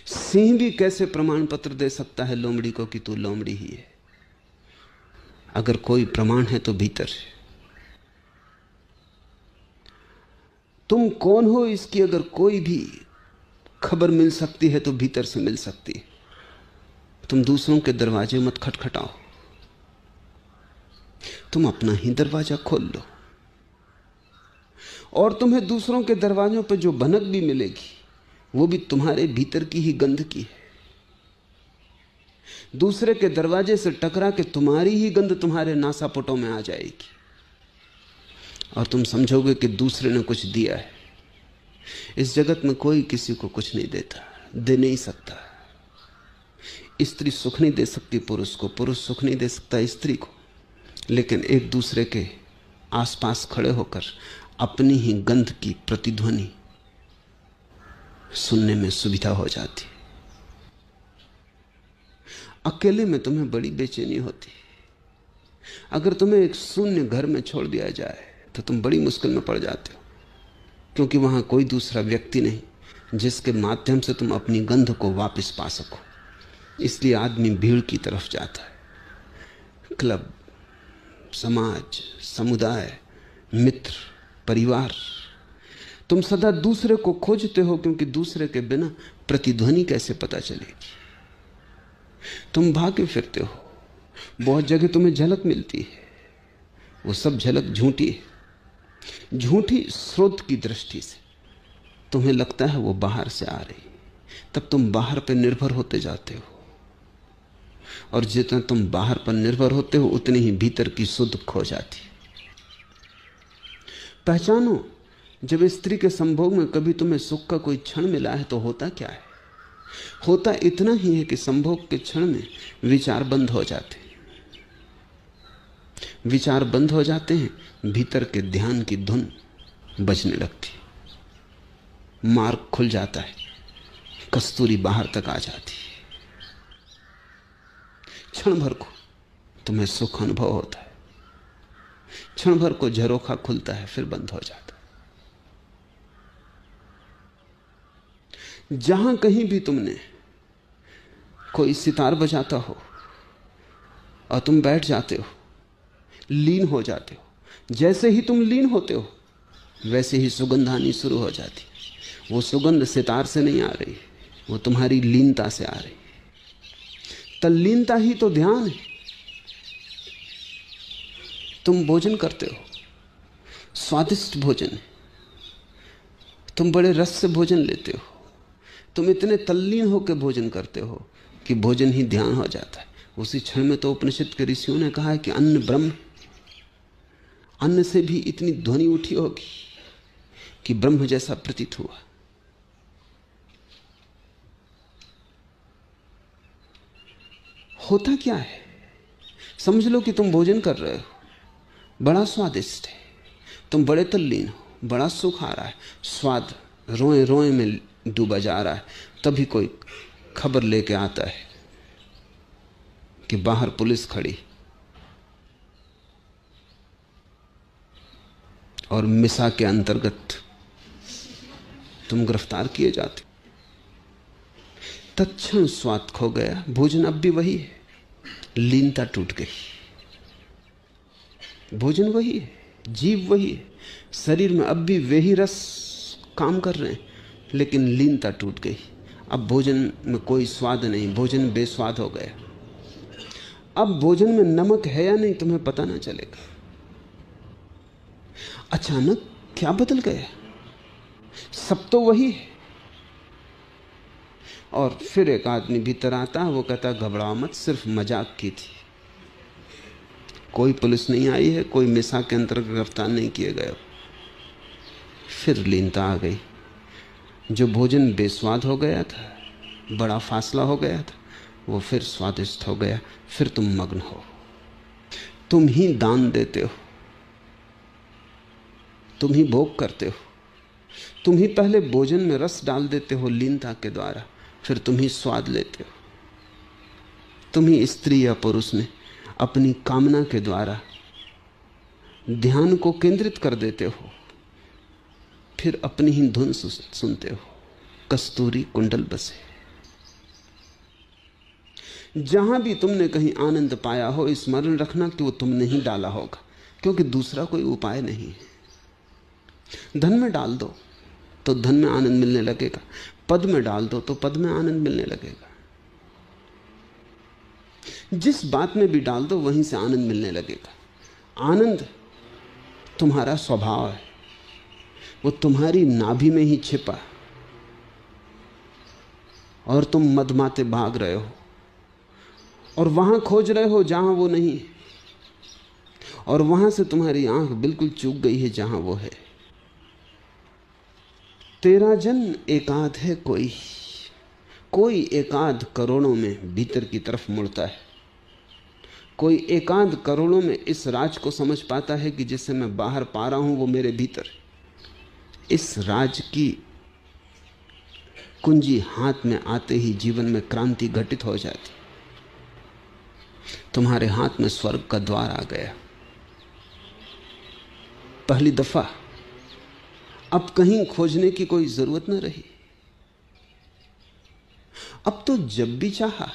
सिंह भी कैसे प्रमाण पत्र दे सकता है लोमड़ी को कि तू लोमड़ी ही है? अगर कोई प्रमाण है तो भीतर है। तुम कौन हो इसकी अगर कोई भी खबर मिल सकती है तो भीतर से मिल सकती है। तुम दूसरों के दरवाजे मत खटखटाओ, तुम अपना ही दरवाजा खोल लो, और तुम्हें दूसरों के दरवाजों पर जो भनक भी मिलेगी वो भी तुम्हारे भीतर की ही गंध की है। दूसरे के दरवाजे से टकरा के तुम्हारी ही गंध तुम्हारे नासापुटों में आ जाएगी और तुम समझोगे कि दूसरे ने कुछ दिया है। इस जगत में कोई किसी को कुछ नहीं देता, दे नहीं सकता। स्त्री सुख नहीं दे सकती पुरुष को, पुरुष सुख नहीं दे सकता स्त्री को, लेकिन एक दूसरे के आसपास खड़े होकर अपनी ही गंध की प्रतिध्वनि सुनने में सुविधा हो जाती। अकेले में तुम्हें बड़ी बेचैनी होती। अगर तुम्हें एक शून्य घर में छोड़ दिया जाए तो तुम बड़ी मुश्किल में पड़ जाते हो, क्योंकि वहां कोई दूसरा व्यक्ति नहीं जिसके माध्यम से तुम अपनी गंध को वापस पा सको। इसलिए आदमी भीड़ की तरफ जाता है। क्लब, समाज, समुदाय, मित्र, परिवार, तुम सदा दूसरे को खोजते हो, क्योंकि दूसरे के बिना प्रतिध्वनि कैसे पता चलेगी। तुम भागे फिरते हो, बहुत जगह तुम्हें झलक मिलती है, वो सब झलक झूठी है, झूठी स्रोत की दृष्टि से। तुम्हें लगता है वो बाहर से आ रही, तब तुम बाहर पर निर्भर होते जाते हो, और जितना तुम बाहर पर निर्भर होते हो उतनी ही भीतर की शुद्ध खो जाती। पहचानो, जब स्त्री के संभोग में कभी तुम्हें सुख का कोई क्षण मिला है तो होता क्या है? होता इतना ही है कि संभोग के क्षण में विचार बंद हो जाते हैं। विचार बंद हो जाते हैं, भीतर के ध्यान की धुन बजने लगती, मार्ग खुल जाता है, कस्तूरी बाहर तक आ जाती। क्षण भर को तुम्हें सुख अनुभव होता है, क्षण भर को झरोखा खुलता है, फिर बंद हो जाता है। जहां कहीं भी तुमने कोई सितार बजाता हो और तुम बैठ जाते हो, लीन हो जाते हो, जैसे ही तुम लीन होते हो वैसे ही सुगंध आनी शुरू हो जाती। वो सुगंध सितार से नहीं आ रही, वो तुम्हारी लीनता से आ रही। तल्लीनता ही तो ध्यान है। तुम भोजन करते हो, स्वादिष्ट भोजन है, तुम बड़े रस से भोजन लेते हो, तुम इतने तल्लीन होकर भोजन करते हो कि भोजन ही ध्यान हो जाता है। उसी क्षण में तो उपनिषद के ऋषियों ने कहा है कि अन्न ब्रह्म। अन्न से भी इतनी ध्वनि उठी होगी कि ब्रह्म जैसा प्रतीत हुआ। होता क्या है? समझ लो कि तुम भोजन कर रहे हो, बड़ा स्वादिष्ट है, तुम बड़े तल्लीन हो, बड़ा सुख आ रहा है, स्वाद रोए रोए में डूबा जा रहा है। तभी कोई खबर लेके आता है कि बाहर पुलिस खड़ी और मिसा के अंतर्गत तुम गिरफ्तार किए जाते। तत्क्षण स्वाद खो गया, भोजन अब भी वही है, लीनता टूट गई। भोजन वही है, जीव वही है, शरीर में अब भी वही रस काम कर रहे हैं, लेकिन लीनता टूट गई। अब भोजन में कोई स्वाद नहीं, भोजन बेस्वाद हो गया। अब भोजन में नमक है या नहीं तुम्हें पता ना चलेगा। अचानक क्या बदल गया? सब तो वही है। और फिर एक आदमी भीतर आता है, वो कहता घबराओ मत, सिर्फ मजाक की थी, कोई पुलिस नहीं आई है, कोई मिसा के अंतर्गत गिरफ्तार नहीं किए गए। फिर लीनता आ गई। जो भोजन बेस्वाद हो गया था, बड़ा फासला हो गया था, वो फिर स्वादिष्ट हो गया। फिर तुम मग्न हो, तुम ही दान देते हो, तुम ही भोग करते हो, तुम ही पहले भोजन में रस डाल देते हो लीनता के द्वारा, फिर तुम ही स्वाद लेते हो। तुम ही स्त्री या पुरुष में अपनी कामना के द्वारा ध्यान को केंद्रित कर देते हो, फिर अपनी ही धुन सुनते हो। कस्तूरी कुंडल बसे। जहां भी तुमने कहीं आनंद पाया हो, स्मरण रखना कि वो तुमने ही डाला होगा, क्योंकि दूसरा कोई उपाय नहीं है। धन में डाल दो तो धन में आनंद मिलने लगेगा, पद में डाल दो तो पद में आनंद मिलने लगेगा, जिस बात में भी डाल दो वहीं से आनंद मिलने लगेगा। आनंद तुम्हारा स्वभाव है, वो तुम्हारी नाभि में ही छिपा, और तुम मदमाते भाग रहे हो और वहां खोज रहे हो जहां वो नहीं है, और वहां से तुम्हारी आंख बिल्कुल चूक गई है जहां वो है। तेरा जन एकाध है कोई, कोई एकाध करोड़ों में भीतर की तरफ मुड़ता है। कोई एकांत करोड़ों में इस राज को समझ पाता है कि जिसे मैं बाहर पा रहा हूं वो मेरे भीतर है। इस राज की कुंजी हाथ में आते ही जीवन में क्रांति घटित हो जाती। तुम्हारे हाथ में स्वर्ग का द्वार आ गया पहली दफा। अब कहीं खोजने की कोई जरूरत न रही। अब तो जब भी चाहा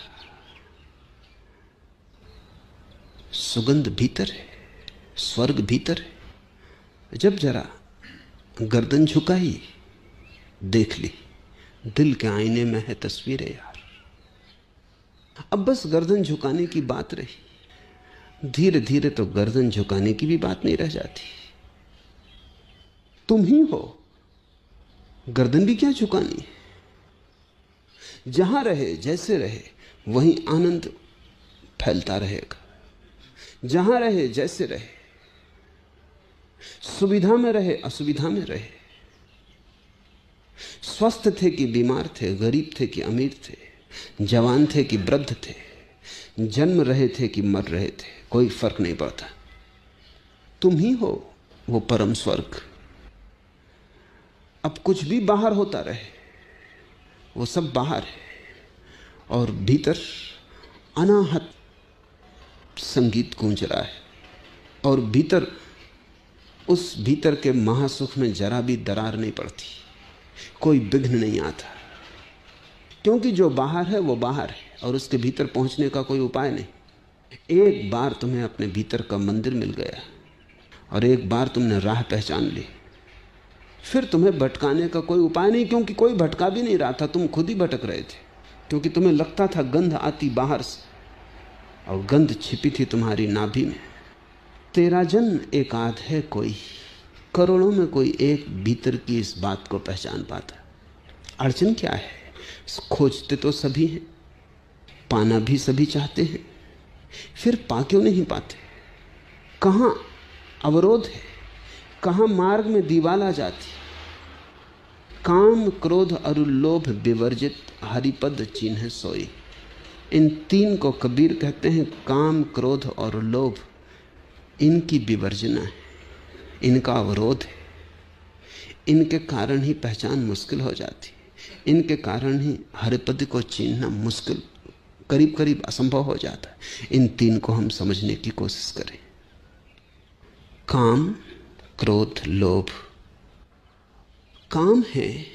सुगंध भीतर है, स्वर्ग भीतर है। जब जरा गर्दन झुकाई देख ली, दिल के आईने में है तस्वीरें यार। अब बस गर्दन झुकाने की बात रही। धीरे धीरे तो गर्दन झुकाने की भी बात नहीं रह जाती। तुम ही हो, गर्दन भी क्या झुकानी है। जहां रहे जैसे रहे वहीं आनंद फैलता रहेगा। जहां रहे जैसे रहे, सुविधा में रहे असुविधा में रहे, स्वस्थ थे कि बीमार थे, गरीब थे कि अमीर थे, जवान थे कि वृद्ध थे, जन्म रहे थे कि मर रहे थे, कोई फर्क नहीं पड़ता। तुम ही हो वो परम स्वर्ग। अब कुछ भी बाहर होता रहे वो सब बाहर है, और भीतर अनाहत संगीत गूंज रहा है। और भीतर, उस भीतर के महासुख में जरा भी दरार नहीं पड़ती, कोई विघ्न नहीं आता, क्योंकि जो बाहर है वो बाहर है और उसके भीतर पहुंचने का कोई उपाय नहीं। एक बार तुम्हें अपने भीतर का मंदिर मिल गया और एक बार तुमने राह पहचान ली, फिर तुम्हें भटकाने का कोई उपाय नहीं, क्योंकि कोई भटका भी नहीं रहा था, तुम खुद ही भटक रहे थे। क्योंकि तुम्हें लगता था गंध आती बाहर से, और गंध छिपी थी तुम्हारी नाभि में। तेरा जन्म एकाध है कोई, करोड़ों में कोई एक भीतर की इस बात को पहचान पाता। अड़चन क्या है? खोजते तो सभी हैं, पाना भी सभी चाहते हैं, फिर पा क्यों नहीं पाते? कहाँ अवरोध है? कहाँ मार्ग में दीवाल आ जाती? काम क्रोध और लोभ विवर्जित हरिपद चिन्ह सोई। इन तीन को कबीर कहते हैं काम क्रोध और लोभ। इनकी विवर्जना है, इनका अवरोध है, इनके कारण ही पहचान मुश्किल हो जाती है, इनके कारण ही हरिपद को चिन्हना मुश्किल, करीब करीब असंभव हो जाता है। इन तीन को हम समझने की कोशिश करें। काम क्रोध लोभ। काम है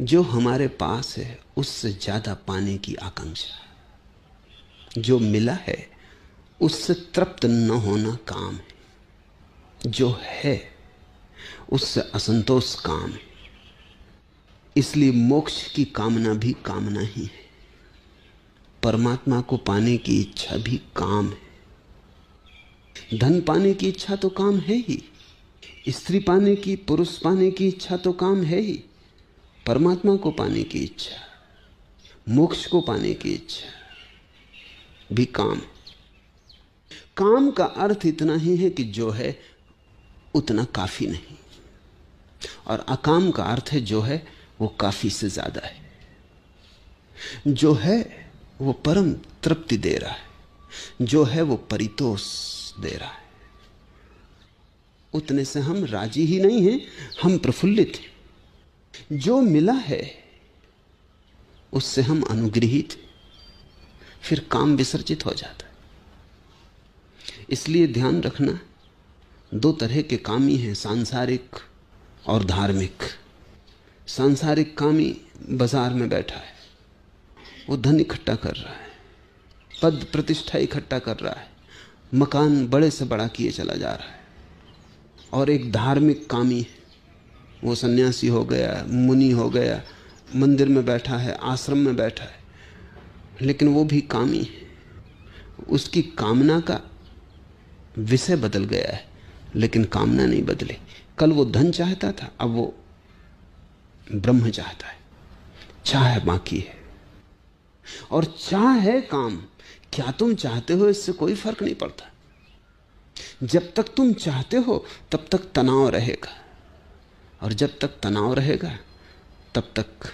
जो हमारे पास है उससे ज्यादा पाने की आकांक्षा, जो मिला है उससे तृप्त न होना काम है, जो है उससे असंतोष काम है। इसलिए मोक्ष की कामना भी कामना ही है, परमात्मा को पाने की इच्छा भी काम है। धन पाने की इच्छा तो काम है ही, स्त्री पाने की, पुरुष पाने की इच्छा तो काम है ही, परमात्मा को पाने की इच्छा, मोक्ष को पाने की इच्छा भी काम। काम का अर्थ इतना ही है कि जो है उतना काफी नहीं, और अकाम का अर्थ है जो है वो काफी से ज्यादा है। जो है वो परम तृप्ति दे रहा है, जो है वो परितोष दे रहा है। उतने से हम राजी ही नहीं हैं, हम प्रफुल्लित हैं। जो मिला है उससे हम अनुग्रहित, फिर काम विसर्जित हो जाता है। इसलिए ध्यान रखना, दो तरह के कामी हैं, सांसारिक और धार्मिक। सांसारिक कामी बाजार में बैठा है, वो धन इकट्ठा कर रहा है, पद प्रतिष्ठा इकट्ठा कर रहा है, मकान बड़े से बड़ा किए चला जा रहा है। और एक धार्मिक कामी है, वो सन्यासी हो गया, मुनि हो गया, मंदिर में बैठा है, आश्रम में बैठा है, लेकिन वो भी कामी है। उसकी कामना का विषय बदल गया है, लेकिन कामना नहीं बदली। कल वो धन चाहता था, अब वो ब्रह्म चाहता है। चाह बाकी है, और चाह है काम। क्या तुम चाहते हो इससे कोई फर्क नहीं पड़ता। जब तक तुम चाहते हो तब तक तनाव रहेगा, और जब तक तनाव रहेगा तब तक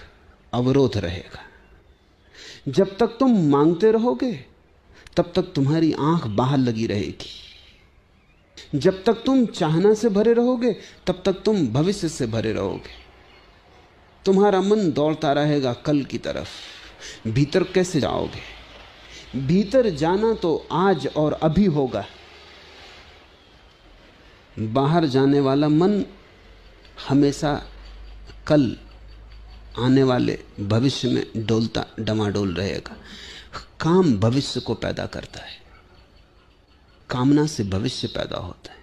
अवरोध रहेगा। जब तक तुम मांगते रहोगे तब तक तुम्हारी आंख बाहर लगी रहेगी। जब तक तुम चाहना से भरे रहोगे तब तक तुम भविष्य से भरे रहोगे। तुम्हारा मन दौड़ता रहेगा कल की तरफ। भीतर कैसे जाओगे? भीतर जाना तो आज और अभी होगा। बाहर जाने वाला मन हमेशा कल आने वाले भविष्य में डोलता डमाडोल रहेगा। काम भविष्य को पैदा करता है, कामना से भविष्य पैदा होता है।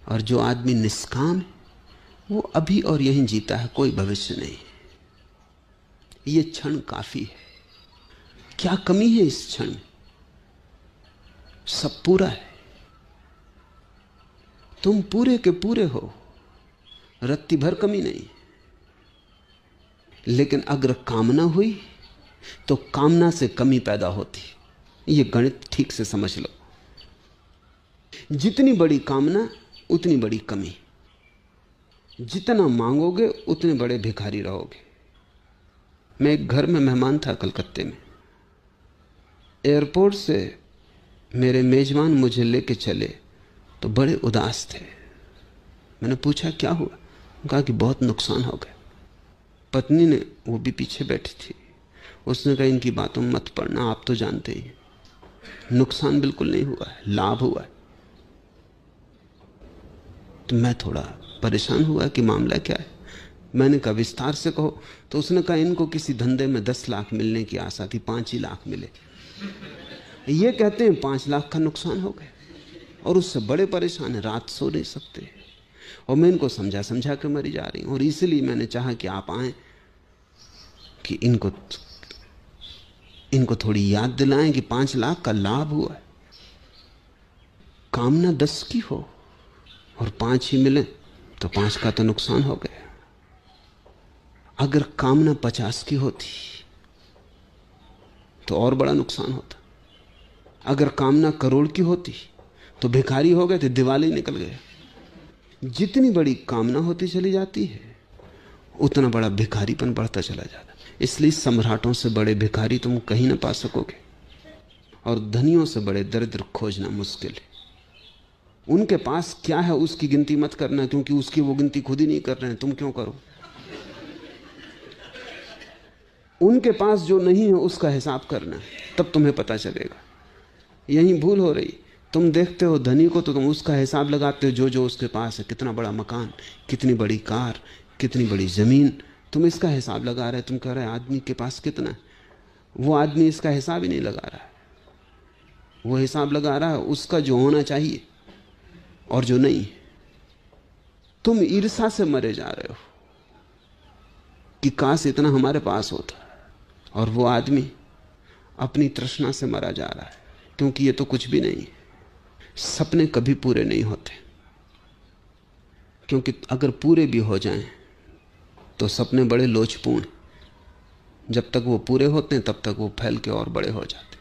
और जो आदमी निष्काम है वो अभी और यहीं जीता है, कोई भविष्य नहीं। ये क्षण काफी है। क्या कमी है इस क्षण में? सब पूरा है। तुम पूरे के पूरे हो, रत्ती भर कमी नहीं। लेकिन अगर कामना हुई तो कामना से कमी पैदा होती। ये गणित ठीक से समझ लो। जितनी बड़ी कामना उतनी बड़ी कमी। जितना मांगोगे उतने बड़े भिखारी रहोगे। मैं एक घर में मेहमान था कलकत्ते में। एयरपोर्ट से मेरे मेजबान मुझे लेके चले तो बड़े उदास थे। मैंने पूछा क्या हुआ? कहा कि बहुत नुकसान हो गया। पत्नी ने, वो भी पीछे बैठी थी, उसने कहा इनकी बातों में मत पड़ना, आप तो जानते ही नुकसान बिल्कुल नहीं हुआ है, लाभ हुआ है। तो मैं थोड़ा परेशान हुआ कि मामला क्या है। मैंने कहा विस्तार से कहो। तो उसने कहा इनको किसी धंधे में 10 लाख मिलने की आशा थी, 5 ही लाख मिले। ये कहते हैं 5 लाख का नुकसान हो गया और उससे बड़े परेशान है, रात सो नहीं सकते। और मैं इनको समझा समझा के मरी जा रही हूं। और इसलिए मैंने चाहा कि आप आए कि इनको थोड़ी याद दिलाएं कि 5 लाख का लाभ हुआ है। कामना 10 की हो और 5 ही मिले तो 5 का तो नुकसान हो गया। अगर कामना 50 की होती तो और बड़ा नुकसान होता। अगर कामना करोड़ की होती तो भिखारी हो गए थे, दिवाली निकल गए। जितनी बड़ी कामना होती चली जाती है उतना बड़ा भिखारीपन बढ़ता चला जाता। इसलिए सम्राटों से बड़े भिखारी तुम कहीं ना पा सकोगे और धनियों से बड़े दरिद्र खोजना मुश्किल है। उनके पास क्या है उसकी गिनती मत करना, क्योंकि उसकी वो गिनती खुद ही नहीं कर रहे हैं, तुम क्यों करो। उनके पास जो नहीं है उसका हिसाब करना, तब तुम्हें पता चलेगा। यही भूल हो रही। तुम देखते हो धनी को तो तुम उसका हिसाब लगाते हो जो जो उसके पास है, कितना बड़ा मकान, कितनी बड़ी कार, कितनी बड़ी जमीन, तुम इसका हिसाब लगा रहे। तुम कह रहे आदमी के पास कितना है। वो आदमी इसका हिसाब ही नहीं लगा रहा है। वो हिसाब लगा रहा है उसका जो होना चाहिए और जो नहीं। तुम ईर्ष्या से मरे जा रहे हो कि काश इतना हमारे पास होता, और वो आदमी अपनी तृष्णा से मरा जा रहा है, क्योंकि ये तो कुछ भी नहीं। सपने कभी पूरे नहीं होते, क्योंकि अगर पूरे भी हो जाएं तो सपने बड़े लोचपूर्ण। जब तक वो पूरे होते हैं तब तक वो फैल के और बड़े हो जाते।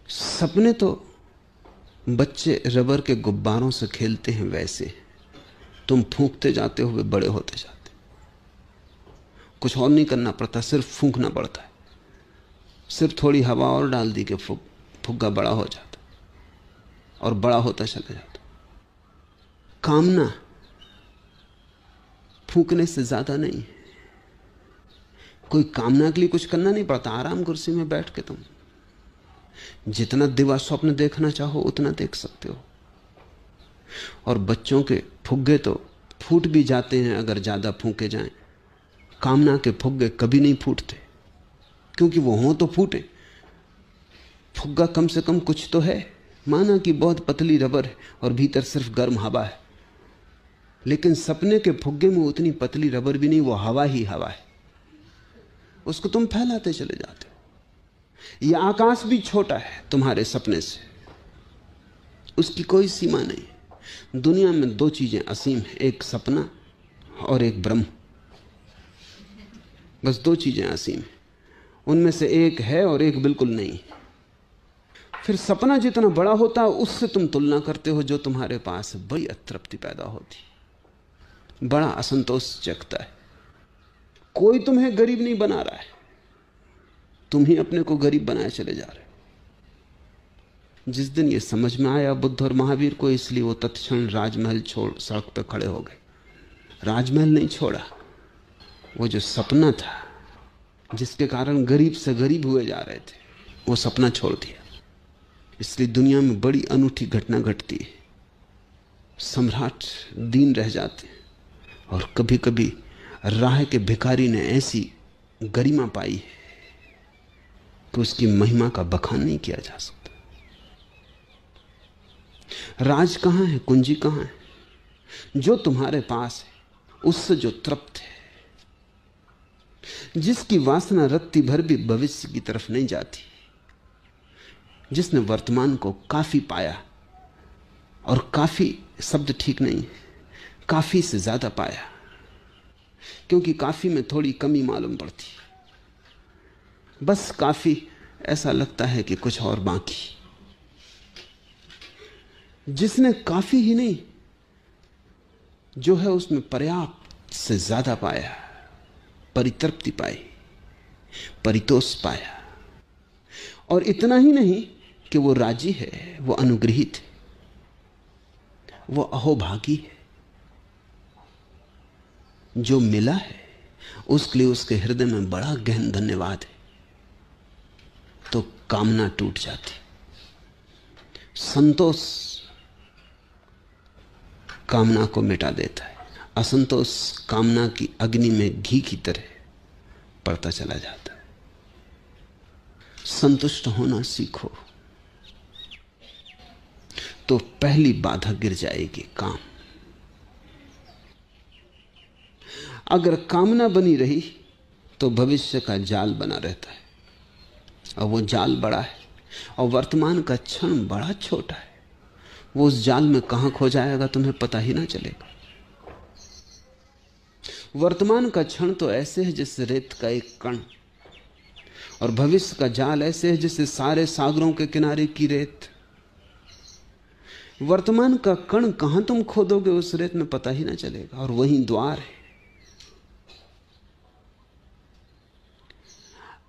सपने तो बच्चे रबर के गुब्बारों से खेलते हैं, वैसे तुम फूंकते जाते हो वे बड़े होते जाते। कुछ और नहीं करना पड़ता, सिर्फ फूंकना पड़ता है। सिर्फ थोड़ी हवा और डाल दी कि फुग्गा बड़ा हो जाता और बड़ा होता चला जाता। कामना फूंकने से ज्यादा नहीं है। कोई कामना के लिए कुछ करना नहीं पड़ता। आराम कुर्सी में बैठ के तुम जितना दिवा स्वप्न देखना चाहो उतना देख सकते हो। और बच्चों के फुग्गे तो फूट भी जाते हैं अगर ज्यादा फूंके जाएं। कामना के फुग्गे कभी नहीं फूटते, क्योंकि वो हों तो फूटे। फुग्गा कम से कम कुछ तो है। माना कि बहुत पतली रबर है और भीतर सिर्फ गर्म हवा है, लेकिन सपने के फुग्गे में उतनी पतली रबर भी नहीं, वो हवा ही हवा है। उसको तुम फैलाते चले जाते हो। यह आकाश भी छोटा है तुम्हारे सपने से, उसकी कोई सीमा नहीं। दुनिया में 2 चीजें असीम है, एक सपना और एक ब्रह्म। बस 2 चीजें असीम है, उनमें से एक है और एक बिल्कुल नहीं। फिर सपना जितना बड़ा होता है उससे तुम तुलना करते हो जो तुम्हारे पास है, बड़ी अतृप्ति पैदा होती, बड़ा असंतोष जगता है। कोई तुम्हें गरीब नहीं बना रहा है, तुम ही अपने को गरीब बनाए चले जा रहे हो। जिस दिन ये समझ में आया बुद्ध और महावीर को, इसलिए वो तत्क्षण राजमहल छोड़ सड़क पर खड़े हो गए। राजमहल नहीं छोड़ा, वो जो सपना था जिसके कारण गरीब से गरीब हुए जा रहे थे, वो सपना छोड़ दिया। इसलिए दुनिया में बड़ी अनूठी घटना घटती है। सम्राट दीन रह जाते हैं और कभी कभी राह के भिखारी ने ऐसी गरिमा पाई है कि उसकी महिमा का बखान नहीं किया जा सकता। राज कहां है, कुंजी कहां है? जो तुम्हारे पास है उससे जो तृप्त है, जिसकी वासना रत्ती भर भी भविष्य की तरफ नहीं जाती, जिसने वर्तमान को काफी पाया, और काफी शब्द ठीक नहीं है, काफी से ज्यादा पाया, क्योंकि काफी में थोड़ी कमी मालूम पड़ती। बस काफी ऐसा लगता है कि कुछ और बाकी। जिसने काफी ही नहीं, जो है उसमें पर्याप्त से ज्यादा पाया, परितृप्ति पाई, परितोष पाया। और इतना ही नहीं कि वो राजी है, वो अनुग्रहित है, वो अहोभागी है। जो मिला है उसके लिए उसके हृदय में बड़ा गहन धन्यवाद है, तो कामना टूट जाती। संतोष कामना को मिटा देता है, असंतोष कामना की अग्नि में घी की तरह पड़ता चला जाता है। संतुष्ट होना सीखो तो पहली बाधा गिर जाएगी, काम। अगर कामना बनी रही तो भविष्य का जाल बना रहता है, और वो जाल बड़ा है, और वर्तमान का क्षण बड़ा छोटा है। वो उस जाल में कहां खो जाएगा तुम्हें पता ही ना चलेगा। वर्तमान का क्षण तो ऐसे है जैसे रेत का एक कण, और भविष्य का जाल ऐसे है जैसे सारे सागरों के किनारे की रेत। वर्तमान का कण कहां तुम खोदोगे उस रेत में पता ही ना चलेगा, और वहीं द्वार है।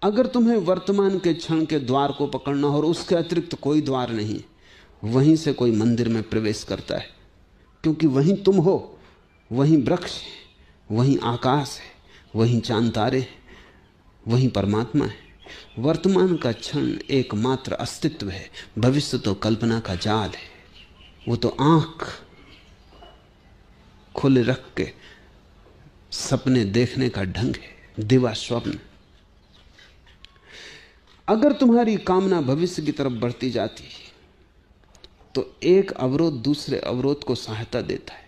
अगर तुम्हें वर्तमान के क्षण के द्वार को पकड़ना और उसके अतिरिक्त कोई द्वार नहीं, वहीं से कोई मंदिर में प्रवेश करता है, क्योंकि वहीं तुम हो, वहीं वृक्ष है, वहीं आकाश है, वहीं चांद तारे हैं, वहीं परमात्मा है। वर्तमान का क्षण एकमात्र अस्तित्व है, भविष्य तो कल्पना का जाल है। वो तो आंख खुले रख के सपने देखने का ढंग है, दिवा स्वप्न। अगर तुम्हारी कामना भविष्य की तरफ बढ़ती जाती है तो एक अवरोध दूसरे अवरोध को सहायता देता है।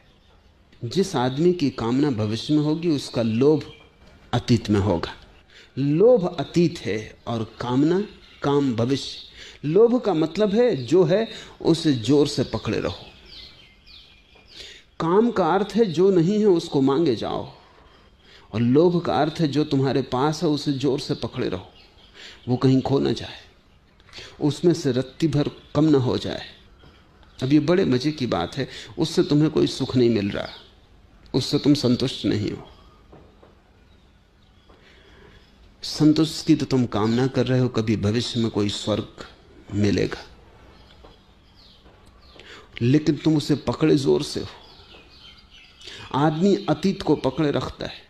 जिस आदमी की कामना भविष्य में होगी उसका लोभ अतीत में होगा। लोभ अतीत है और कामना काम भविष्य। लोभ का मतलब है जो है उसे जोर से पकड़े रहो। काम का अर्थ है जो नहीं है उसको मांगे जाओ, और लोभ का अर्थ है जो तुम्हारे पास है उसे जोर से पकड़े रहो, वो कहीं खो ना जाए, उसमें से रत्ती भर कम ना हो जाए। अब ये बड़े मजे की बात है, उससे तुम्हें कोई सुख नहीं मिल रहा, उससे तुम संतुष्ट नहीं हो। संतुष्ट की तो तुम कामना कर रहे हो, कभी भविष्य में कोई स्वर्ग मिलेगा, लेकिन तुम उसे पकड़े जोर से हो। आदमी अतीत को पकड़े रखता है,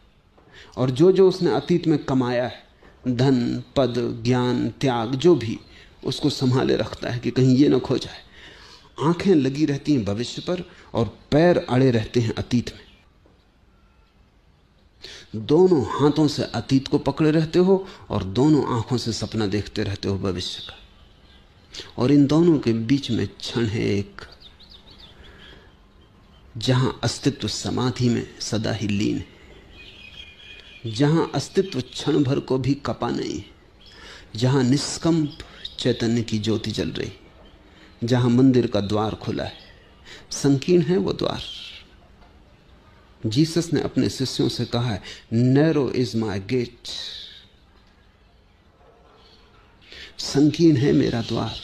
और जो जो उसने अतीत में कमाया है, धन पद ज्ञान त्याग जो भी, उसको संभाले रखता है कि कहीं ये ना खो जाए। आंखें लगी रहती हैं भविष्य पर और पैर अड़े रहते हैं अतीत में। दोनों हाथों से अतीत को पकड़े रहते हो और दोनों आंखों से सपना देखते रहते हो भविष्य का, और इन दोनों के बीच में क्षण है एक, जहां अस्तित्व समाधि में सदा ही लीन है, जहां अस्तित्व क्षण भर को भी कपा नहीं है, जहां निष्कंप चैतन्य की ज्योति जल रही, जहां मंदिर का द्वार खुला है। संकीर्ण है वो द्वार। जीसस ने अपने शिष्यों से कहा है, नैरो इज माई गेट, संकीर्ण है मेरा द्वार।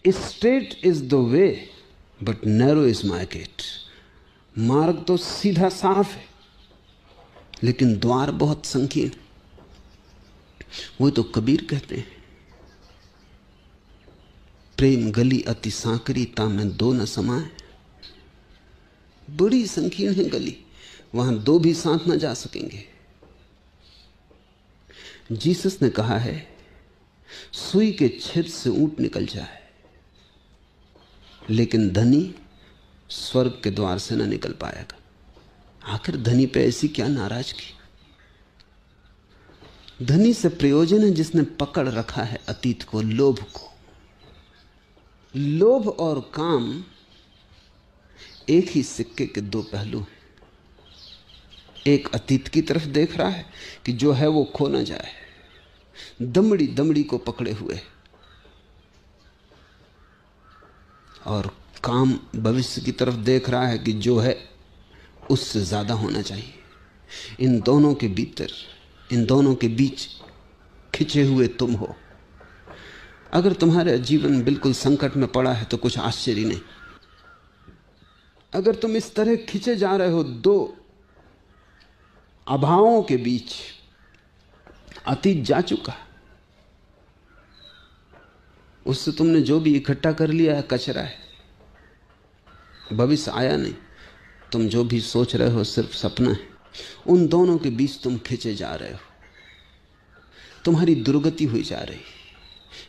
Straight is the way but narrow is my gate. मार्ग तो सीधा साफ है, लेकिन द्वार बहुत संकीर्ण। वो तो कबीर कहते हैं, प्रेम गली अति सांकरी ता में दो न समाए। बड़ी संकीर्ण है गली, वहां दो भी साथ न जा सकेंगे। जीसस ने कहा है सुई के छेद से ऊंट निकल जाए, लेकिन धनी स्वर्ग के द्वार से न निकल पाएगा। आखिर धनी पे ऐसी क्या नाराजगी? धनी से प्रयोजन है जिसने पकड़ रखा है अतीत को, लोभ को। लोभ और काम एक ही सिक्के के दो पहलू हैं। एक अतीत की तरफ देख रहा है कि जो है वो खो ना जाए, दमड़ी दमड़ी को पकड़े हुए, और काम भविष्य की तरफ देख रहा है कि जो है उससे ज्यादा होना चाहिए। इन दोनों के भीतर, इन दोनों के बीच खिंचे हुए तुम हो। अगर तुम्हारा जीवन बिल्कुल संकट में पड़ा है तो कुछ आश्चर्य नहीं। अगर तुम इस तरह खिंचे जा रहे हो दो अभावों के बीच, अतीत जा चुका, उससे तुमने जो भी इकट्ठा कर लिया है कचरा है, भविष्य आया नहीं। तुम जो भी सोच रहे हो सिर्फ सपना है। उन दोनों के बीच तुम खिंचे जा रहे हो, तुम्हारी दुर्गति हुई जा रही।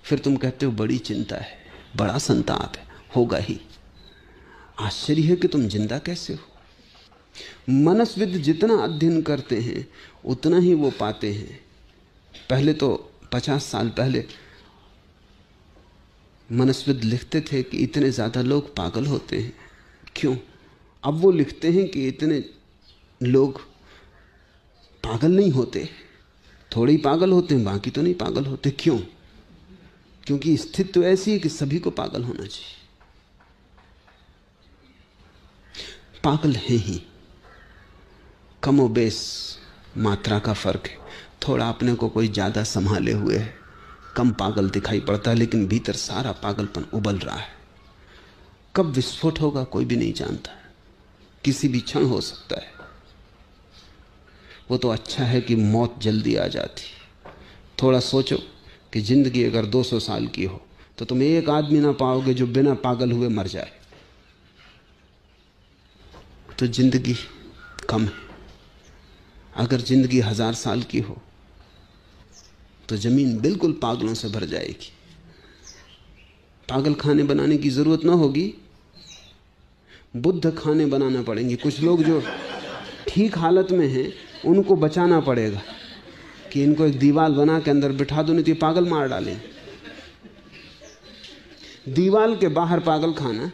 फिर तुम कहते हो बड़ी चिंता है, बड़ा संताप है, होगा ही। आश्चर्य है कि तुम जिंदा कैसे हो। मनस्विद जितना अध्ययन करते हैं उतना ही वो पाते हैं। पहले तो 50 साल पहले मनस्विद लिखते थे कि इतने ज्यादा लोग पागल होते हैं। क्यों? अब वो लिखते हैं कि इतने लोग पागल नहीं होते, थोड़े ही पागल होते हैं, बाकी तो नहीं पागल होते। क्यों? क्योंकि स्थिति तो ऐसी है कि सभी को पागल होना चाहिए। पागल हैं ही, कमोबेश मात्रा का फर्क है। थोड़ा अपने को कोई ज्यादा संभाले हुए है, कम पागल दिखाई पड़ता है, लेकिन भीतर सारा पागलपन उबल रहा है। कब विस्फोट होगा कोई भी नहीं जानता, किसी भी क्षण हो सकता है। वो तो अच्छा है कि मौत जल्दी आ जाती। थोड़ा सोचो कि जिंदगी अगर 200 साल की हो तो तुम एक आदमी ना पाओगे जो बिना पागल हुए मर जाए। तो जिंदगी कम है। अगर जिंदगी 1000 साल की हो तो जमीन बिल्कुल पागलों से भर जाएगी। पागल खाने बनाने की जरूरत ना होगी, बुद्ध खाने बनाना पड़ेंगे। कुछ लोग जो ठीक हालत में हैं उनको बचाना पड़ेगा कि इनको एक दीवार बना के अंदर बिठा दो, नहीं तो ये पागल मार डालें। दीवार के बाहर पागल खाना,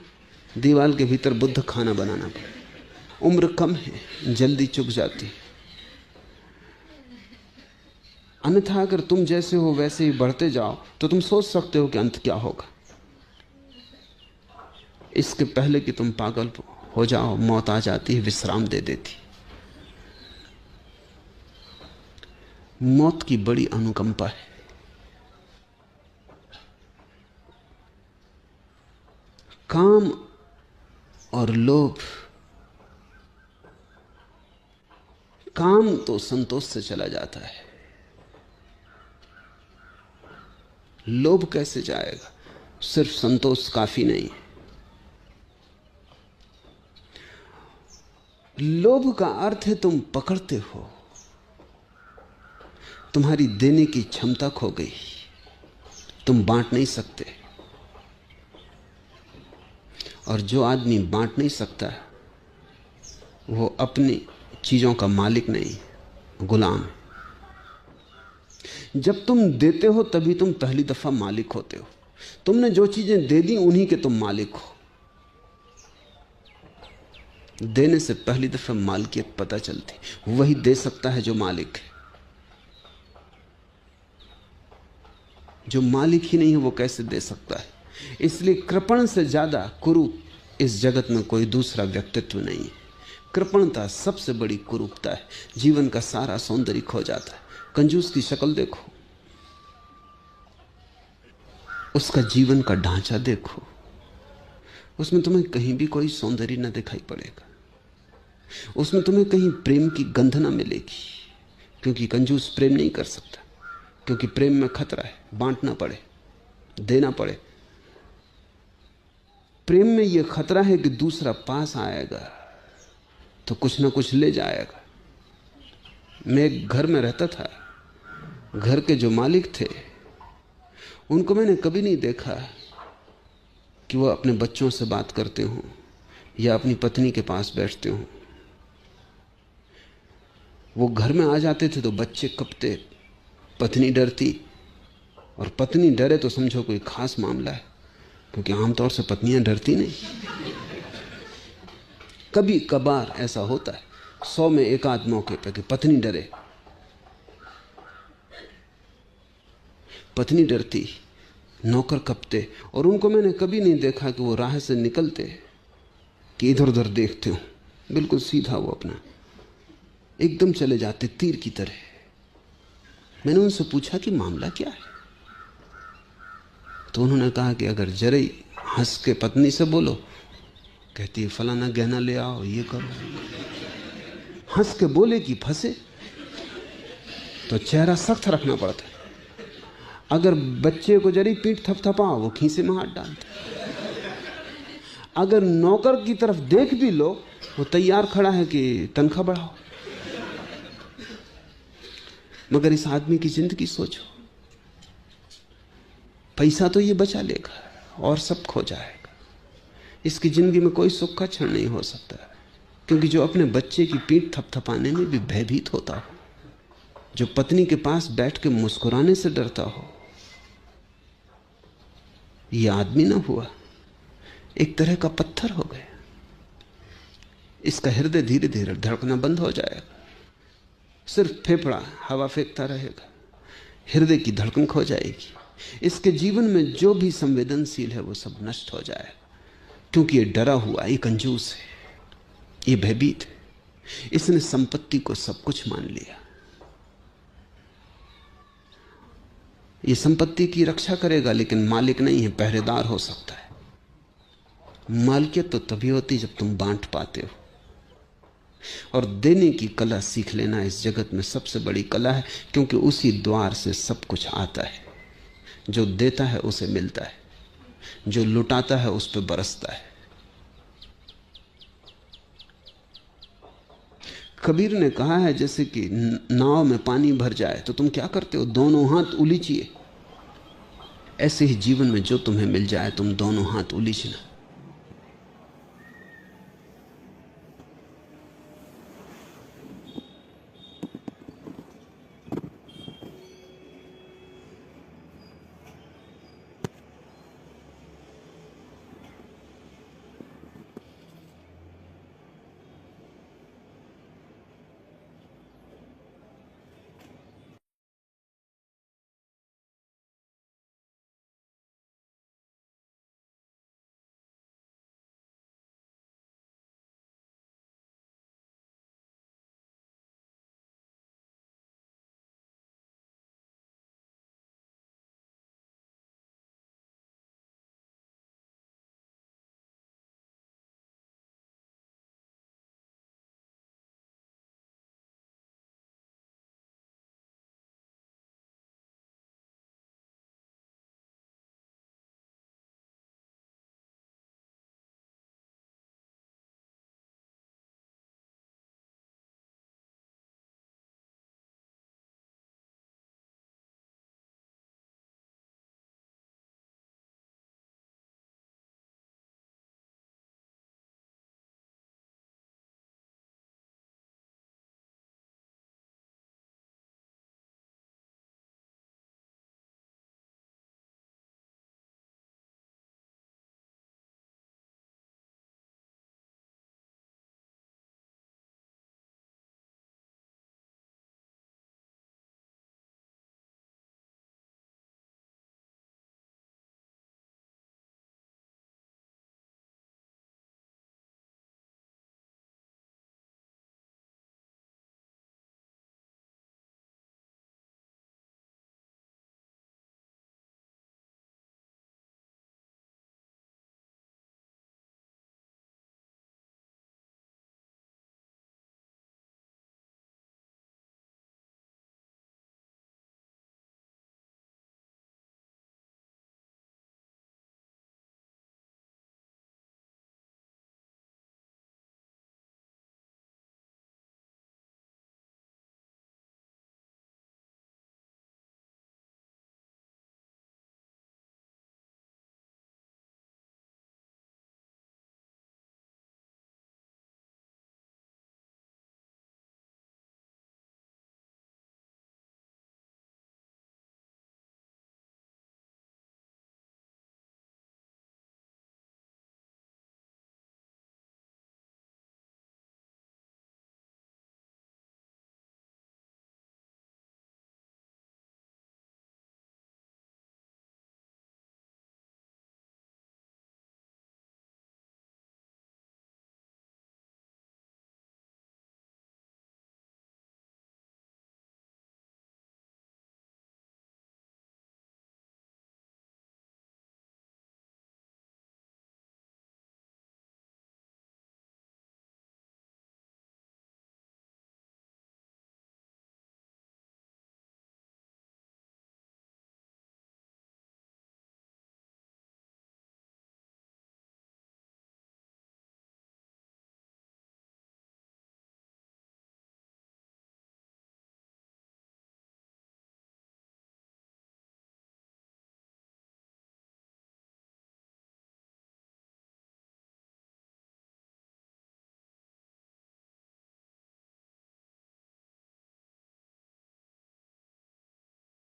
दीवार के भीतर बुद्ध खाना बनाना पड़ेगा। उम्र कम है, जल्दी चुक जाती। अन्यथा अगर तुम जैसे हो वैसे ही बढ़ते जाओ तो तुम सोच सकते हो कि अंत क्या होगा। इसके पहले कि तुम पागल हो जाओ, मौत आ जाती है, विश्राम दे देती। मौत की बड़ी अनुकंपा है। काम और लोभ, काम तो संतोष से चला जाता है, लोभ कैसे जाएगा? सिर्फ संतोष काफी नहीं है। लोभ का अर्थ है तुम पकड़ते हो, तुम्हारी देने की क्षमता खो गई, तुम बांट नहीं सकते। और जो आदमी बांट नहीं सकता वो अपनी चीजों का मालिक नहीं, गुलाम है। जब तुम देते हो तभी तुम पहली दफा मालिक होते हो। तुमने जो चीजें दे दी उन्हीं के तुम मालिक हो। देने से पहली दफा मालिकियत पता चलती, वही दे सकता है जो मालिक है। जो मालिक ही नहीं है वो कैसे दे सकता है? इसलिए कृपण से ज्यादा कुरूप इस जगत में कोई दूसरा व्यक्तित्व नहीं है। कृपणता सबसे बड़ी कुरूपता है। जीवन का सारा सौंदर्य खो जाता है। कंजूस की शक्ल देखो, उसका जीवन का ढांचा देखो, उसमें तुम्हें कहीं भी कोई सौंदर्य न दिखाई पड़ेगा। उसमें तुम्हें कहीं प्रेम की गंध न मिलेगी, क्योंकि कंजूस प्रेम नहीं कर सकता। क्योंकि प्रेम में खतरा है, बांटना पड़े, देना पड़े। प्रेम में यह खतरा है कि दूसरा पास आएगा तो कुछ ना कुछ ले जाएगा। मैं एक घर में रहता था, घर के जो मालिक थे उनको मैंने कभी नहीं देखा कि वो अपने बच्चों से बात करते हों या अपनी पत्नी के पास बैठते हों। वो घर में आ जाते थे तो बच्चे कपते, पत्नी डरती, और पत्नी डरे तो समझो कोई खास मामला है, क्योंकि आमतौर से पत्नियां डरती नहीं। कभी कभार ऐसा होता है, 100 में एक आध मौके पे कि पत्नी डरे। पत्नी डरती, नौकर कपते, और उनको मैंने कभी नहीं देखा कि वो राह से निकलते कि इधर उधर देखते हो। बिल्कुल सीधा वो अपना एकदम चले जाते तीर की तरह। मैंने उनसे पूछा कि मामला क्या है, तो उन्होंने कहा कि अगर जरा ही हंस के पत्नी से बोलो, कहती है फलाना गहना ले आओ, ये करो। हंस के बोले कि फंसे तो चेहरा सख्त रखना पड़ता है। अगर बच्चे को जरी पीठ थपथपाओ, वो खीसे में हाथ डालता। अगर नौकर की तरफ देख भी लो, वो तैयार खड़ा है कि तनख्वाह बढ़ाओ। मगर इस आदमी की जिंदगी सोचो, पैसा तो ये बचा लेगा और सब खो जाएगा। इसकी जिंदगी में कोई सुख का क्षण नहीं हो सकता, क्योंकि जो अपने बच्चे की पीठ थपथपाने में भी भयभीत होता हो, जो पत्नी के पास बैठ के मुस्कुराने से डरता हो, ये आदमी ना हुआ, एक तरह का पत्थर हो गया। इसका हृदय धीरे धीरे धड़कना बंद हो जाएगा, सिर्फ फेफड़ा हवा फेंकता रहेगा, हृदय की धड़कन खो जाएगी। इसके जीवन में जो भी संवेदनशील है वो सब नष्ट हो जाएगा, क्योंकि ये डरा हुआ, ये कंजूस है, ये भयभीत है। इसने संपत्ति को सब कुछ मान लिया। ये संपत्ति की रक्षा करेगा लेकिन मालिक नहीं है, पहरेदार हो सकता है। मालिकियत तो तभी होती जब तुम बांट पाते हो, और देने की कला सीख लेना इस जगत में सबसे बड़ी कला है, क्योंकि उसी द्वार से सब कुछ आता है। जो देता है उसे मिलता है, जो लुटाता है उस पर बरसता है। कबीर ने कहा है, जैसे कि नाव में पानी भर जाए तो तुम क्या करते हो, दोनों हाथ उलीचिए। ऐसे ही जीवन में जो तुम्हें मिल जाए तुम दोनों हाथ उलीचना।